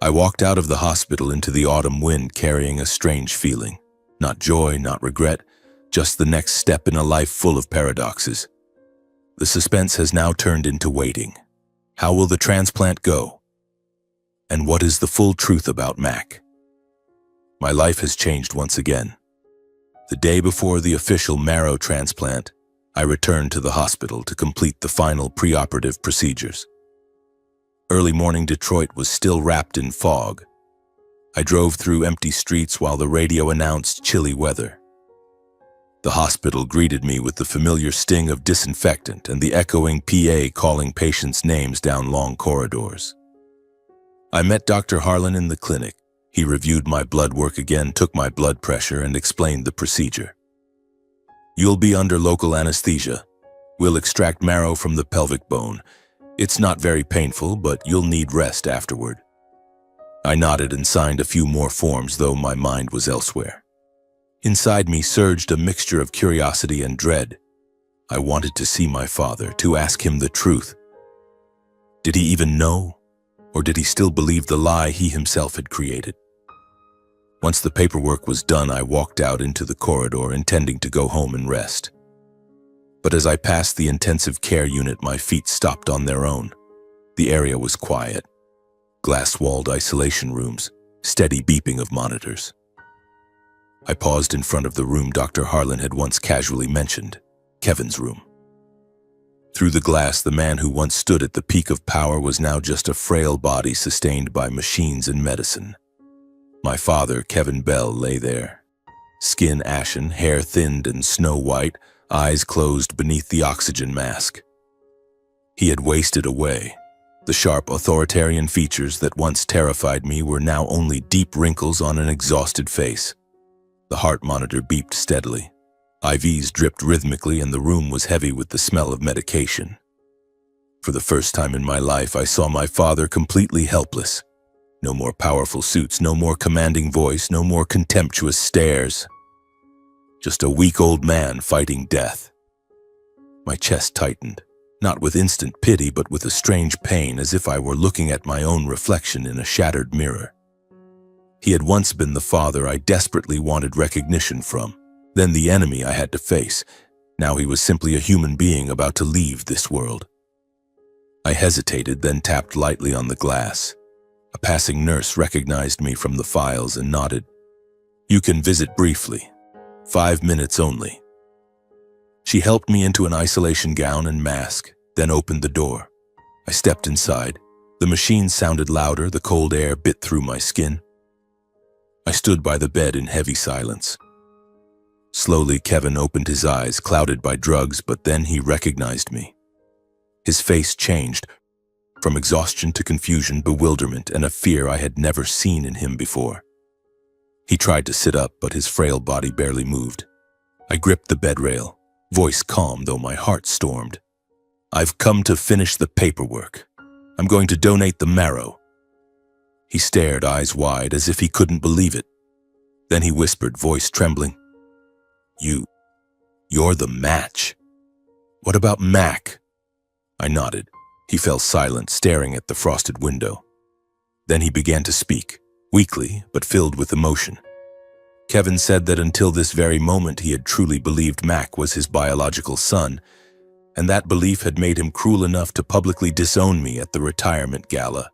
I walked out of the hospital into the autumn wind, carrying a strange feeling. Not joy, not regret, just the next step in a life full of paradoxes. The suspense has now turned into waiting. How will the transplant go? And what is the full truth about Mac? My life has changed once again. The day before the official marrow transplant, I returned to the hospital to complete the final preoperative procedures. Early morning Detroit was still wrapped in fog. I drove through empty streets while the radio announced chilly weather. The hospital greeted me with the familiar sting of disinfectant and the echoing PA calling patients' names down long corridors. I met Dr. Harlan in the clinic. He reviewed my blood work again, took my blood pressure, and explained the procedure. "You'll be under local anesthesia. We'll extract marrow from the pelvic bone. It's not very painful, but you'll need rest afterward." I nodded and signed a few more forms, though my mind was elsewhere. Inside me surged a mixture of curiosity and dread. I wanted to see my father, to ask him the truth. Did he even know? Or did he still believe the lie he himself had created? Once the paperwork was done, I walked out into the corridor, intending to go home and rest. But as I passed the intensive care unit, my feet stopped on their own. The area was quiet. Glass-walled isolation rooms, steady beeping of monitors. I paused in front of the room Dr. Harlan had once casually mentioned, Kevin's room. Through the glass, the man who once stood at the peak of power was now just a frail body sustained by machines and medicine. My father, Kevin Bell, lay there. Skin ashen, hair thinned and snow-white, eyes closed beneath the oxygen mask. He had wasted away. The sharp, authoritarian features that once terrified me were now only deep wrinkles on an exhausted face. The heart monitor beeped steadily. IVs dripped rhythmically, and the room was heavy with the smell of medication. For the first time in my life, I saw my father completely helpless. No more powerful suits, no more commanding voice, no more contemptuous stares. Just a weak old man fighting death. My chest tightened, not with instant pity, but with a strange pain, as if I were looking at my own reflection in a shattered mirror. He had once been the father I desperately wanted recognition from, then the enemy I had to face. Now he was simply a human being about to leave this world. I hesitated, then tapped lightly on the glass. A passing nurse recognized me from the files and nodded. "You can visit briefly. 5 minutes only." She helped me into an isolation gown and mask, then opened the door. I stepped inside. The machine sounded louder, the cold air bit through my skin. I stood by the bed in heavy silence. Slowly, Kevin opened his eyes, clouded by drugs, but then he recognized me. His face changed, from exhaustion to confusion, bewilderment, and a fear I had never seen in him before. He tried to sit up, but his frail body barely moved. I gripped the bed rail, voice calm though my heart stormed. "I've come to finish the paperwork. I'm going to donate the marrow." He stared, eyes wide, as if he couldn't believe it. Then he whispered, voice trembling, You're the match. What about Mac?" I nodded. He fell silent, staring at the frosted window. Then he began to speak, weakly but filled with emotion. Kevin said that until this very moment he had truly believed Mac was his biological son, and that belief had made him cruel enough to publicly disown me at the retirement gala.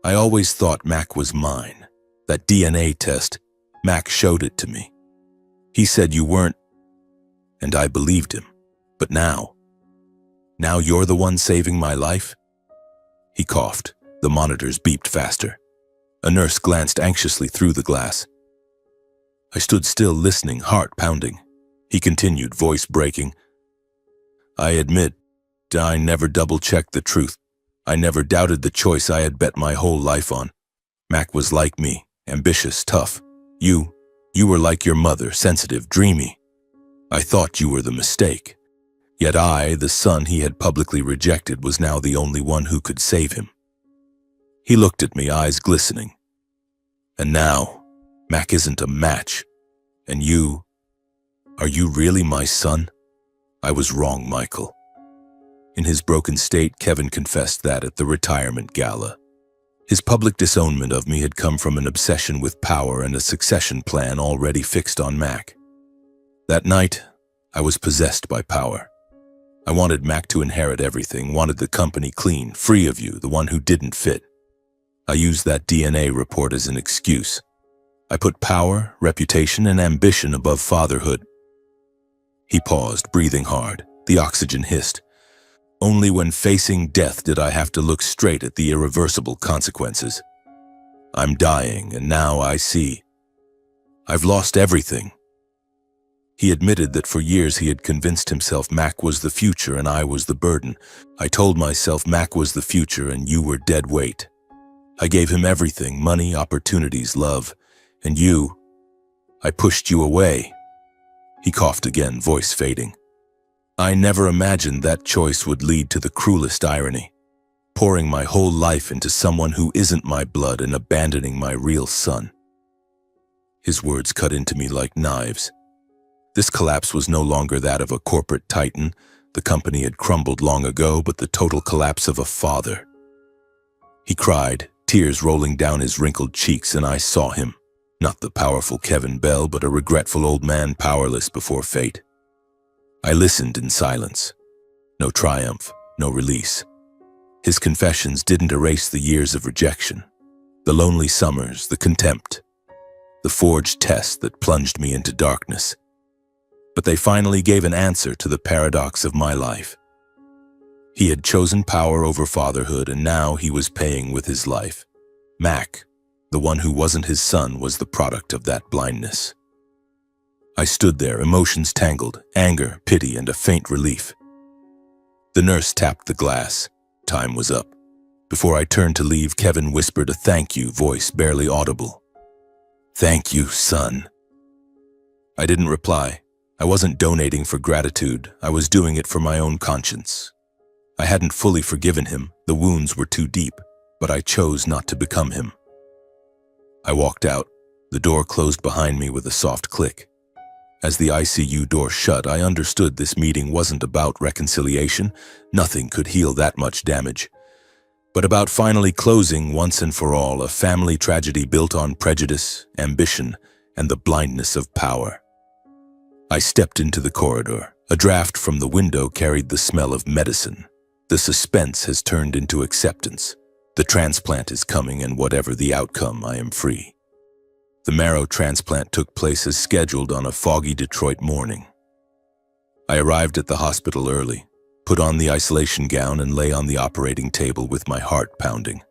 "I always thought Mac was mine. That DNA test, Mac showed it to me. He said you weren't, and I believed him. But now you're the one saving my life?" He coughed. The monitors beeped faster. A nurse glanced anxiously through the glass. I stood still, listening, heart pounding. He continued, voice breaking, "I admit, I never double-checked the truth. I never doubted the choice I had bet my whole life on. Mac was like me, ambitious, tough. You were like your mother, sensitive, dreamy. I thought you were the mistake. Yet I, the son he had publicly rejected, was now the only one who could save him." He looked at me, eyes glistening. "And now, Mac isn't a match. And are you really my son?" "I was wrong, Michael." In his broken state, Kevin confessed that at the retirement gala. His public disownment of me had come from an obsession with power and a succession plan already fixed on Mac. That night, I was possessed by power. I wanted Mac to inherit everything, wanted the company clean, free of you, the one who didn't fit. I used that DNA report as an excuse. I put power, reputation, and ambition above fatherhood. He paused, breathing hard. The oxygen hissed. Only when facing death did I have to look straight at the irreversible consequences. I'm dying, and now I see. I've lost everything. He admitted that for years he had convinced himself Mac was the future and I was the burden. I told myself Mac was the future and you were dead weight. I gave him everything, money, opportunities, love. And I pushed you away. He coughed again, voice fading. I never imagined that choice would lead to the cruelest irony, pouring my whole life into someone who isn't my blood and abandoning my real son. His words cut into me like knives. This collapse was no longer that of a corporate titan. The company had crumbled long ago, but the total collapse of a father. He cried, tears rolling down his wrinkled cheeks, and I saw him. Not the powerful Kevin Bell, but a regretful old man powerless before fate. I listened in silence. No triumph, no release. His confessions didn't erase the years of rejection, the lonely summers, the contempt, the forged test that plunged me into darkness. But they finally gave an answer to the paradox of my life. He had chosen power over fatherhood, and now he was paying with his life. Mac, the one who wasn't his son, was the product of that blindness. I stood there, emotions tangled, anger, pity, and a faint relief. The nurse tapped the glass. Time was up. Before I turned to leave, Kevin whispered a thank you, voice barely audible. Thank you, son. I didn't reply. I wasn't donating for gratitude. I was doing it for my own conscience. I hadn't fully forgiven him. The wounds were too deep, but I chose not to become him. I walked out. The door closed behind me with a soft click. As the ICU door shut, I understood this meeting wasn't about reconciliation. Nothing could heal that much damage. but about finally closing once and for all a family tragedy built on prejudice, ambition, and the blindness of power. I stepped into the corridor. A draft from the window carried the smell of medicine. The suspense has turned into acceptance. The transplant is coming, and whatever the outcome, I am free. The marrow transplant took place as scheduled on a foggy Detroit morning. I arrived at the hospital early, put on the isolation gown, and lay on the operating table with my heart pounding.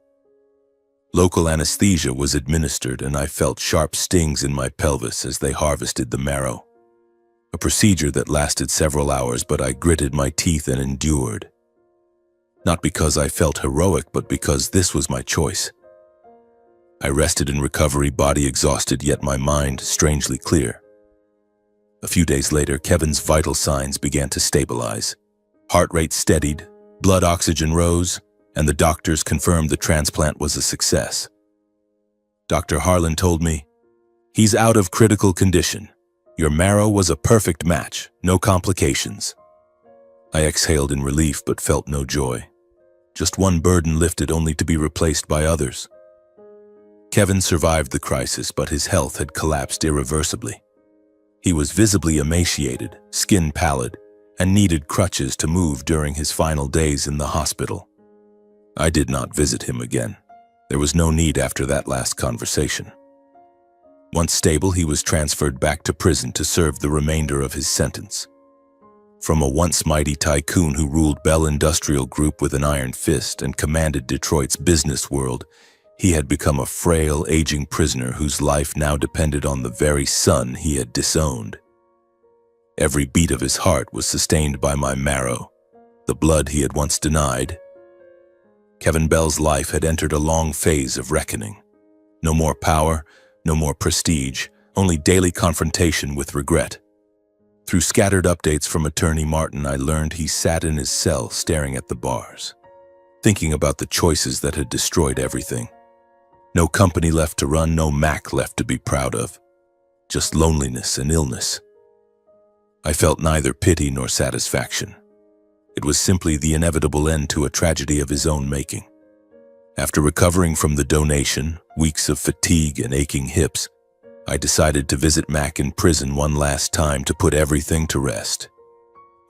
Local anesthesia was administered, and I felt sharp stings in my pelvis as they harvested the marrow. A procedure that lasted several hours, but I gritted my teeth and endured. Not because I felt heroic, but because this was my choice. I rested in recovery, body exhausted, yet my mind strangely clear. A few days later, Kevin's vital signs began to stabilize. Heart rate steadied, blood oxygen rose, and the doctors confirmed the transplant was a success. Dr. Harlan told me, "He's out of critical condition. Your marrow was a perfect match, no complications." I exhaled in relief but felt no joy. Just one burden lifted, only to be replaced by others. Kevin survived the crisis, but his health had collapsed irreversibly. He was visibly emaciated, skin pallid, and needed crutches to move during his final days in the hospital. I did not visit him again. There was no need after that last conversation. Once stable, he was transferred back to prison to serve the remainder of his sentence. From a once mighty tycoon who ruled Bell Industrial Group with an iron fist and commanded Detroit's business world, he had become a frail, aging prisoner whose life now depended on the very son he had disowned. Every beat of his heart was sustained by my marrow, the blood he had once denied. Kevin Bell's life had entered a long phase of reckoning. No more power, no more prestige, only daily confrontation with regret. Through scattered updates from Attorney Martin, I learned he sat in his cell staring at the bars, thinking about the choices that had destroyed everything. No company left to run, no Mac left to be proud of. Just loneliness and illness. I felt neither pity nor satisfaction. It was simply the inevitable end to a tragedy of his own making. After recovering from the donation, weeks of fatigue and aching hips, I decided to visit Mac in prison one last time to put everything to rest.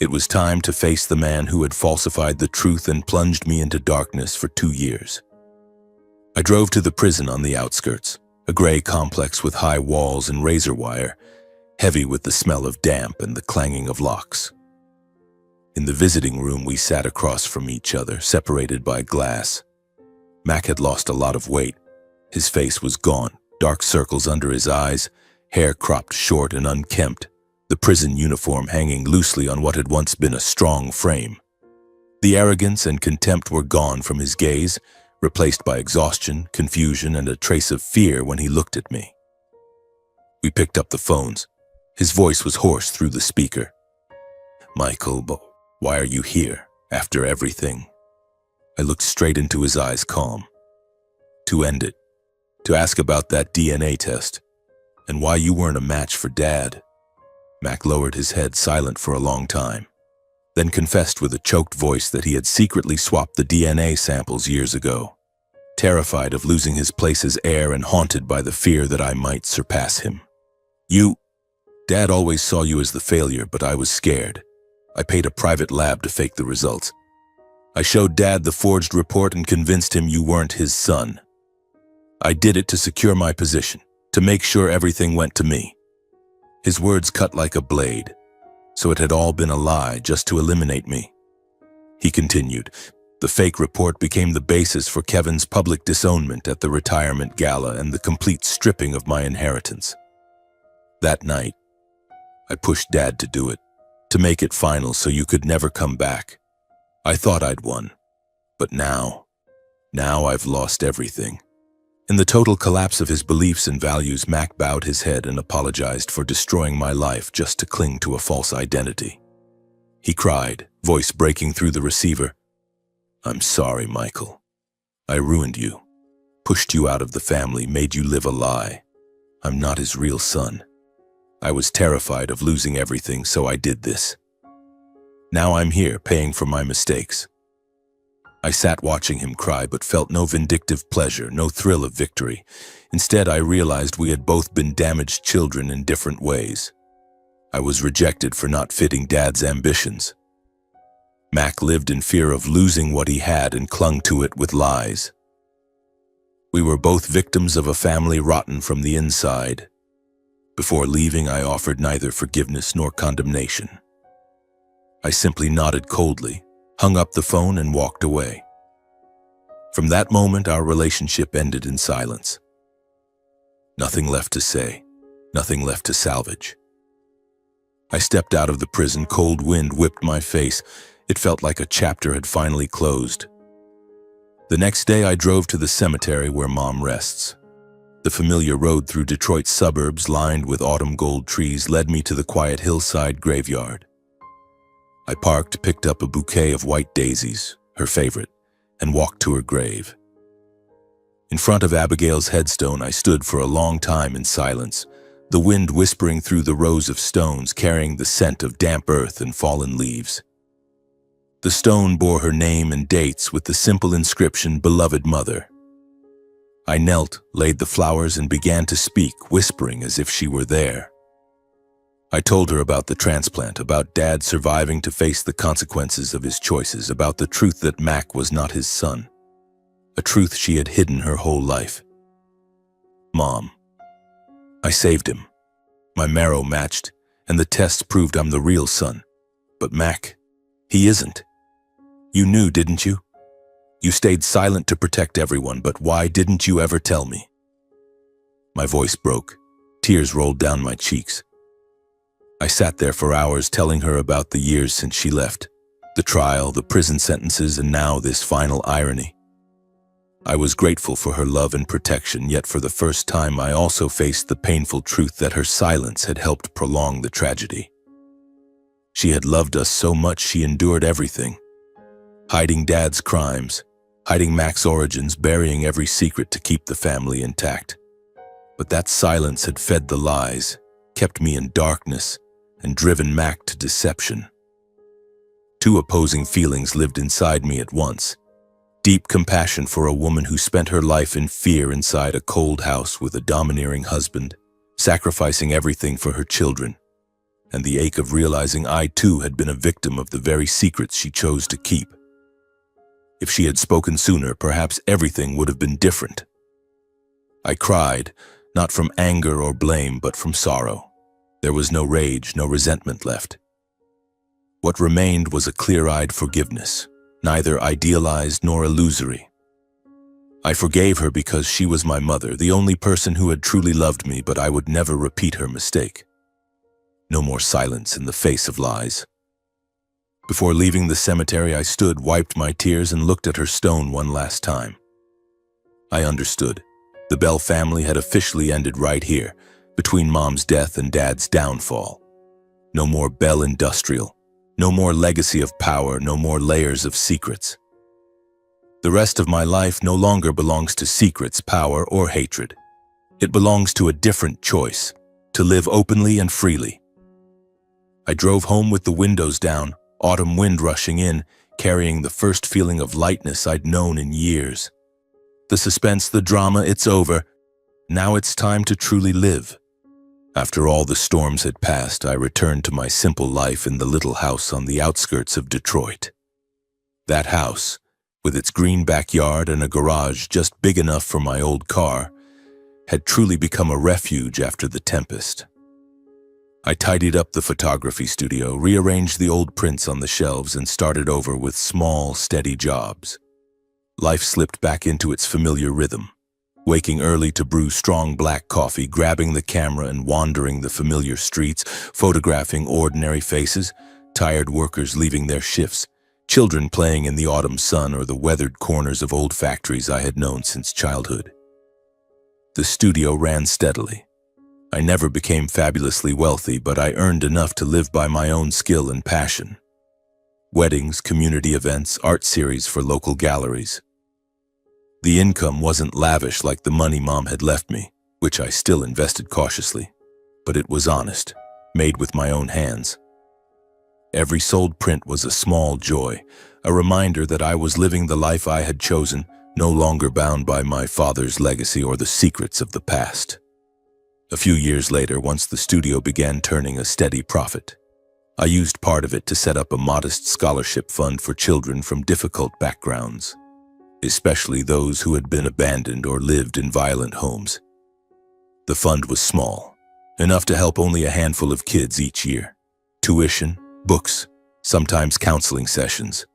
It was time to face the man who had falsified the truth and plunged me into darkness for 2 years. I drove to the prison on the outskirts, a gray complex with high walls and razor wire, heavy with the smell of damp and the clanging of locks. In the visiting room, we sat across from each other, separated by glass. Mac had lost a lot of weight. His face was gaunt, dark circles under his eyes, hair cropped short and unkempt, the prison uniform hanging loosely on what had once been a strong frame. The arrogance and contempt were gone from his gaze, replaced by exhaustion, confusion, and a trace of fear when he looked at me. We picked up the phones. His voice was hoarse through the speaker. "Michael, why are you here, after everything?" I looked straight into his eyes, calm. "To end it. To ask about that DNA test, and why you weren't a match for Dad." Mac lowered his head, silent for a long time, then confessed with a choked voice that he had secretly swapped the DNA samples years ago, terrified of losing his place as heir and haunted by the fear that I might surpass him. Dad always saw you as the failure, but I was scared. I paid a private lab to fake the results. I showed Dad the forged report and convinced him you weren't his son. I did it to secure my position, to make sure everything went to me." His words cut like a blade. So it had all been a lie, just to eliminate me. He continued, "The fake report became the basis for Kevin's public disownment at the retirement gala and the complete stripping of my inheritance. That night, I pushed Dad to do it, to make it final so you could never come back. I thought I'd won, but now I've lost everything." In the total collapse of his beliefs and values, Mac bowed his head and apologized for destroying my life just to cling to a false identity. He cried, voice breaking through the receiver, "I'm sorry, Michael. I ruined you, pushed you out of the family, made you live a lie. I'm not his real son. I was terrified of losing everything, so I did this. Now I'm here, paying for my mistakes." I sat watching him cry but felt no vindictive pleasure, no thrill of victory. Instead, I realized we had both been damaged children in different ways. I was rejected for not fitting Dad's ambitions. Mac lived in fear of losing what he had and clung to it with lies. We were both victims of a family rotten from the inside. Before leaving, I offered neither forgiveness nor condemnation. I simply nodded coldly, hung up the phone, and walked away. From that moment, our relationship ended in silence. Nothing left to say, nothing left to salvage. I stepped out of the prison, cold wind whipped my face. It felt like a chapter had finally closed. The next day, I drove to the cemetery where Mom rests. The familiar road through Detroit's suburbs, lined with autumn gold trees, led me to the quiet hillside graveyard. I parked, picked up a bouquet of white daisies, her favorite, and walked to her grave. In front of Abigail's headstone, I stood for a long time in silence, the wind whispering through the rows of stones, carrying the scent of damp earth and fallen leaves. The stone bore her name and dates with the simple inscription, "Beloved Mother." I knelt, laid the flowers, and began to speak, whispering as if she were there. I told her about the transplant, about Dad surviving to face the consequences of his choices, about the truth that Mac was not his son, a truth she had hidden her whole life. "Mom, I saved him. My marrow matched, and the tests proved I'm the real son. But Mac, he isn't. You knew, didn't you? You stayed silent to protect everyone, but why didn't you ever tell me?" My voice broke. Tears rolled down my cheeks. I sat there for hours telling her about the years since she left, the trial, the prison sentences, and now this final irony. I was grateful for her love and protection, yet for the first time I also faced the painful truth that her silence had helped prolong the tragedy. She had loved us so much she endured everything, hiding Dad's crimes, hiding Mac's origins, burying every secret to keep the family intact. But that silence had fed the lies, kept me in darkness, and driven Mac to deception. Two opposing feelings lived inside me at once. Deep compassion for a woman who spent her life in fear inside a cold house with a domineering husband, sacrificing everything for her children, and the ache of realizing I too had been a victim of the very secrets she chose to keep. If she had spoken sooner, perhaps everything would have been different. I cried, not from anger or blame, but from sorrow. There was no rage, no resentment left. What remained was a clear-eyed forgiveness, neither idealized nor illusory. I forgave her because she was my mother, the only person who had truly loved me, but I would never repeat her mistake. No more silence in the face of lies. Before leaving the cemetery, I stood, wiped my tears, and looked at her stone one last time. I understood. The Bell family had officially ended right here, between Mom's death and Dad's downfall. No more Bell Industrial, no more legacy of power, no more layers of secrets. The rest of my life no longer belongs to secrets, power, or hatred. It belongs to a different choice, to live openly and freely. I drove home with the windows down, autumn wind rushing in, carrying the first feeling of lightness I'd known in years. The suspense, the drama, it's over. Now it's time to truly live. After all the storms had passed, I returned to my simple life in the little house on the outskirts of Detroit. That house, with its green backyard and a garage just big enough for my old car, had truly become a refuge after the tempest. I tidied up the photography studio, rearranged the old prints on the shelves, and started over with small, steady jobs. Life slipped back into its familiar rhythm. Waking early to brew strong black coffee, grabbing the camera and wandering the familiar streets, photographing ordinary faces, tired workers leaving their shifts, children playing in the autumn sun or the weathered corners of old factories I had known since childhood. The studio ran steadily. I never became fabulously wealthy, but I earned enough to live by my own skill and passion. Weddings, community events, art series for local galleries. The income wasn't lavish like the money Mom had left me, which I still invested cautiously, but it was honest, made with my own hands. Every sold print was a small joy, a reminder that I was living the life I had chosen, no longer bound by my father's legacy or the secrets of the past. A few years later, once the studio began turning a steady profit, I used part of it to set up a modest scholarship fund for children from difficult backgrounds, especially those who had been abandoned or lived in violent homes. The fund was small, enough to help only a handful of kids each year. Tuition, books, sometimes counseling sessions.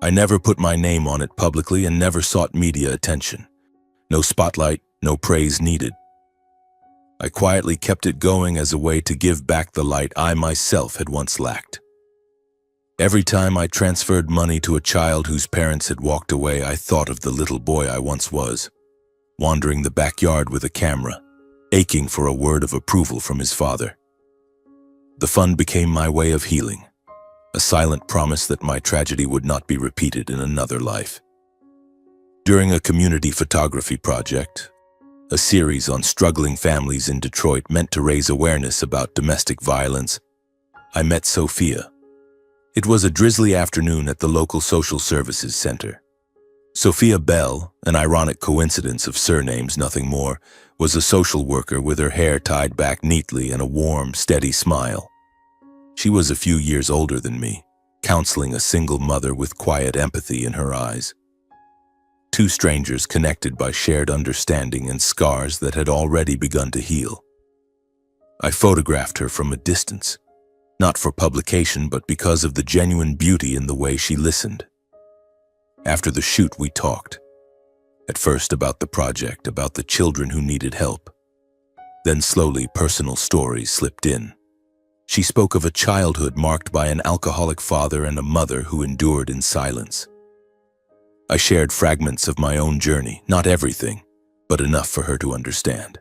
I never put my name on it publicly and never sought media attention. No spotlight, no praise needed. I quietly kept it going as a way to give back the light I myself had once lacked. Every time I transferred money to a child whose parents had walked away, I thought of the little boy I once was, wandering the backyard with a camera, aching for a word of approval from his father. The fund became my way of healing, a silent promise that my tragedy would not be repeated in another life. During a community photography project, a series on struggling families in Detroit meant to raise awareness about domestic violence, I met Sophia. It was a drizzly afternoon at the local social services center. Sophia Bell, an ironic coincidence of surnames, nothing more, was a social worker with her hair tied back neatly and a warm, steady smile. She was a few years older than me, counseling a single mother with quiet empathy in her eyes. Two strangers connected by shared understanding and scars that had already begun to heal. I photographed her from a distance, not for publication but because of the genuine beauty in the way she listened. After the shoot, we talked. At first about the project, about the children who needed help. Then slowly personal stories slipped in. She spoke of a childhood marked by an alcoholic father and a mother who endured in silence. I shared fragments of my own journey, not everything, but enough for her to understand.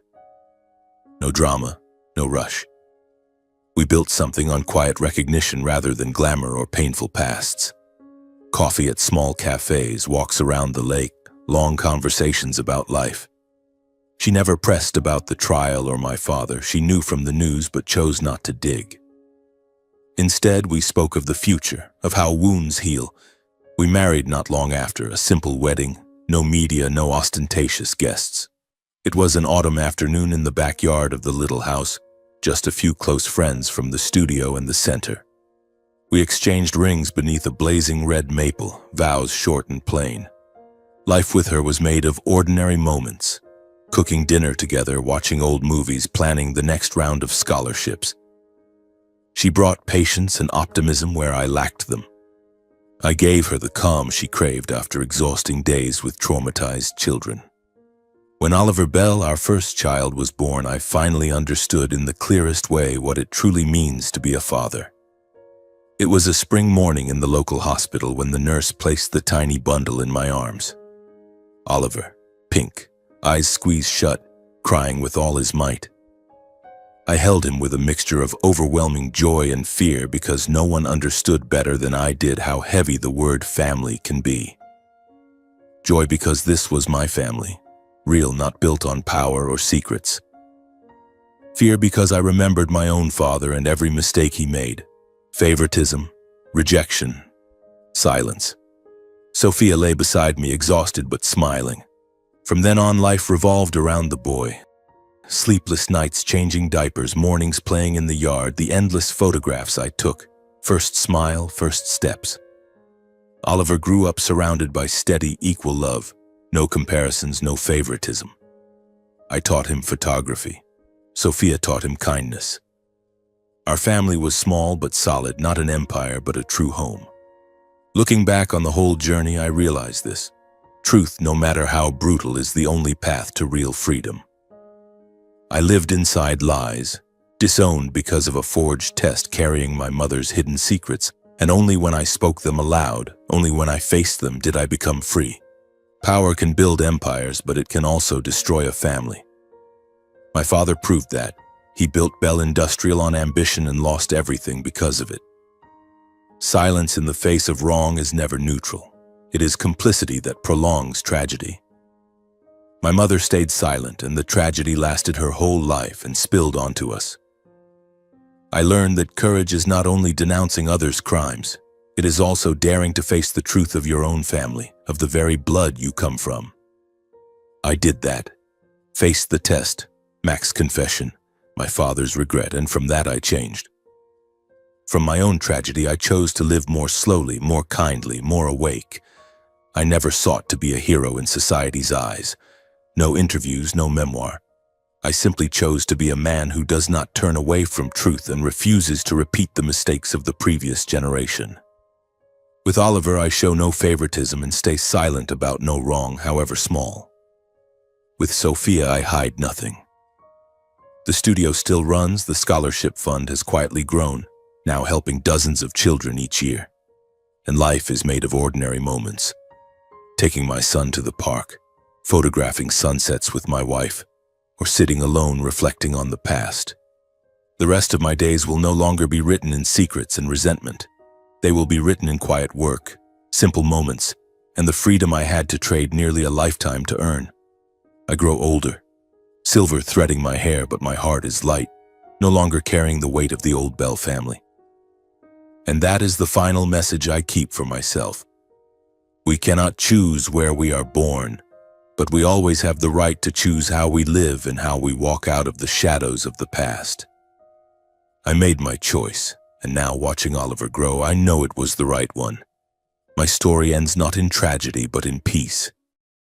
No drama, no rush. We built something on quiet recognition rather than glamour or painful pasts. Coffee at small cafes, walks around the lake, long conversations about life. She never pressed about the trial or my father. She knew from the news but chose not to dig. Instead, we spoke of the future, of how wounds heal. We married not long after, a simple wedding, no media, no ostentatious guests. It was an autumn afternoon in the backyard of the little house, just a few close friends from the studio and the center. We exchanged rings beneath a blazing red maple, vows short and plain. Life with her was made of ordinary moments, cooking dinner together, watching old movies, planning the next round of scholarships. She brought patience and optimism where I lacked them. I gave her the calm she craved after exhausting days with traumatized children. When Oliver Bell, our first child, was born, I finally understood in the clearest way what it truly means to be a father. It was a spring morning in the local hospital when the nurse placed the tiny bundle in my arms. Oliver, pink, eyes squeezed shut, crying with all his might. I held him with a mixture of overwhelming joy and fear because no one understood better than I did how heavy the word family can be. Joy because this was my family, real, not built on power or secrets. Fear because I remembered my own father and every mistake he made. Favoritism, rejection, silence. Sophia lay beside me, exhausted but smiling. From then on, life revolved around the boy. Sleepless nights, changing diapers, mornings playing in the yard, the endless photographs I took. First smile, first steps. Oliver grew up surrounded by steady, equal love. No comparisons, no favoritism. I taught him photography. Sophia taught him kindness. Our family was small but solid, not an empire but a true home. Looking back on the whole journey, I realized this. Truth, no matter how brutal, is the only path to real freedom. I lived inside lies, disowned because of a forged test, carrying my mother's hidden secrets, and only when I spoke them aloud, only when I faced them, did I become free. Power can build empires, but it can also destroy a family. My father proved that. He built Bell Industrial on ambition and lost everything because of it. Silence in the face of wrong is never neutral. It is complicity that prolongs tragedy. My mother stayed silent, and the tragedy lasted her whole life and spilled onto us. I learned that courage is not only denouncing others' crimes, It is also daring to face the truth of your own family, of the very blood you come from. I did that. Faced the test, Mac's confession, my father's regret, and from that I changed. From my own tragedy, I chose to live more slowly, more kindly, more awake. I never sought to be a hero in society's eyes. No interviews, no memoir. I simply chose to be a man who does not turn away from truth and refuses to repeat the mistakes of the previous generation. With Oliver, I show no favoritism and stay silent about no wrong, however small. With Sophia, I hide nothing. The studio still runs, the scholarship fund has quietly grown, now helping dozens of children each year. And life is made of ordinary moments. Taking my son to the park, photographing sunsets with my wife, or sitting alone reflecting on the past. The rest of my days will no longer be written in secrets and resentment. They will be written in quiet work, simple moments, and the freedom I had to trade nearly a lifetime to earn. I grow older, silver threading my hair, but my heart is light, no longer carrying the weight of the old Bell family. And that is the final message I keep for myself. We cannot choose where we are born, but we always have the right to choose how we live and how we walk out of the shadows of the past. I made my choice, and now watching Oliver grow, I know it was the right one. My story ends not in tragedy, but in peace.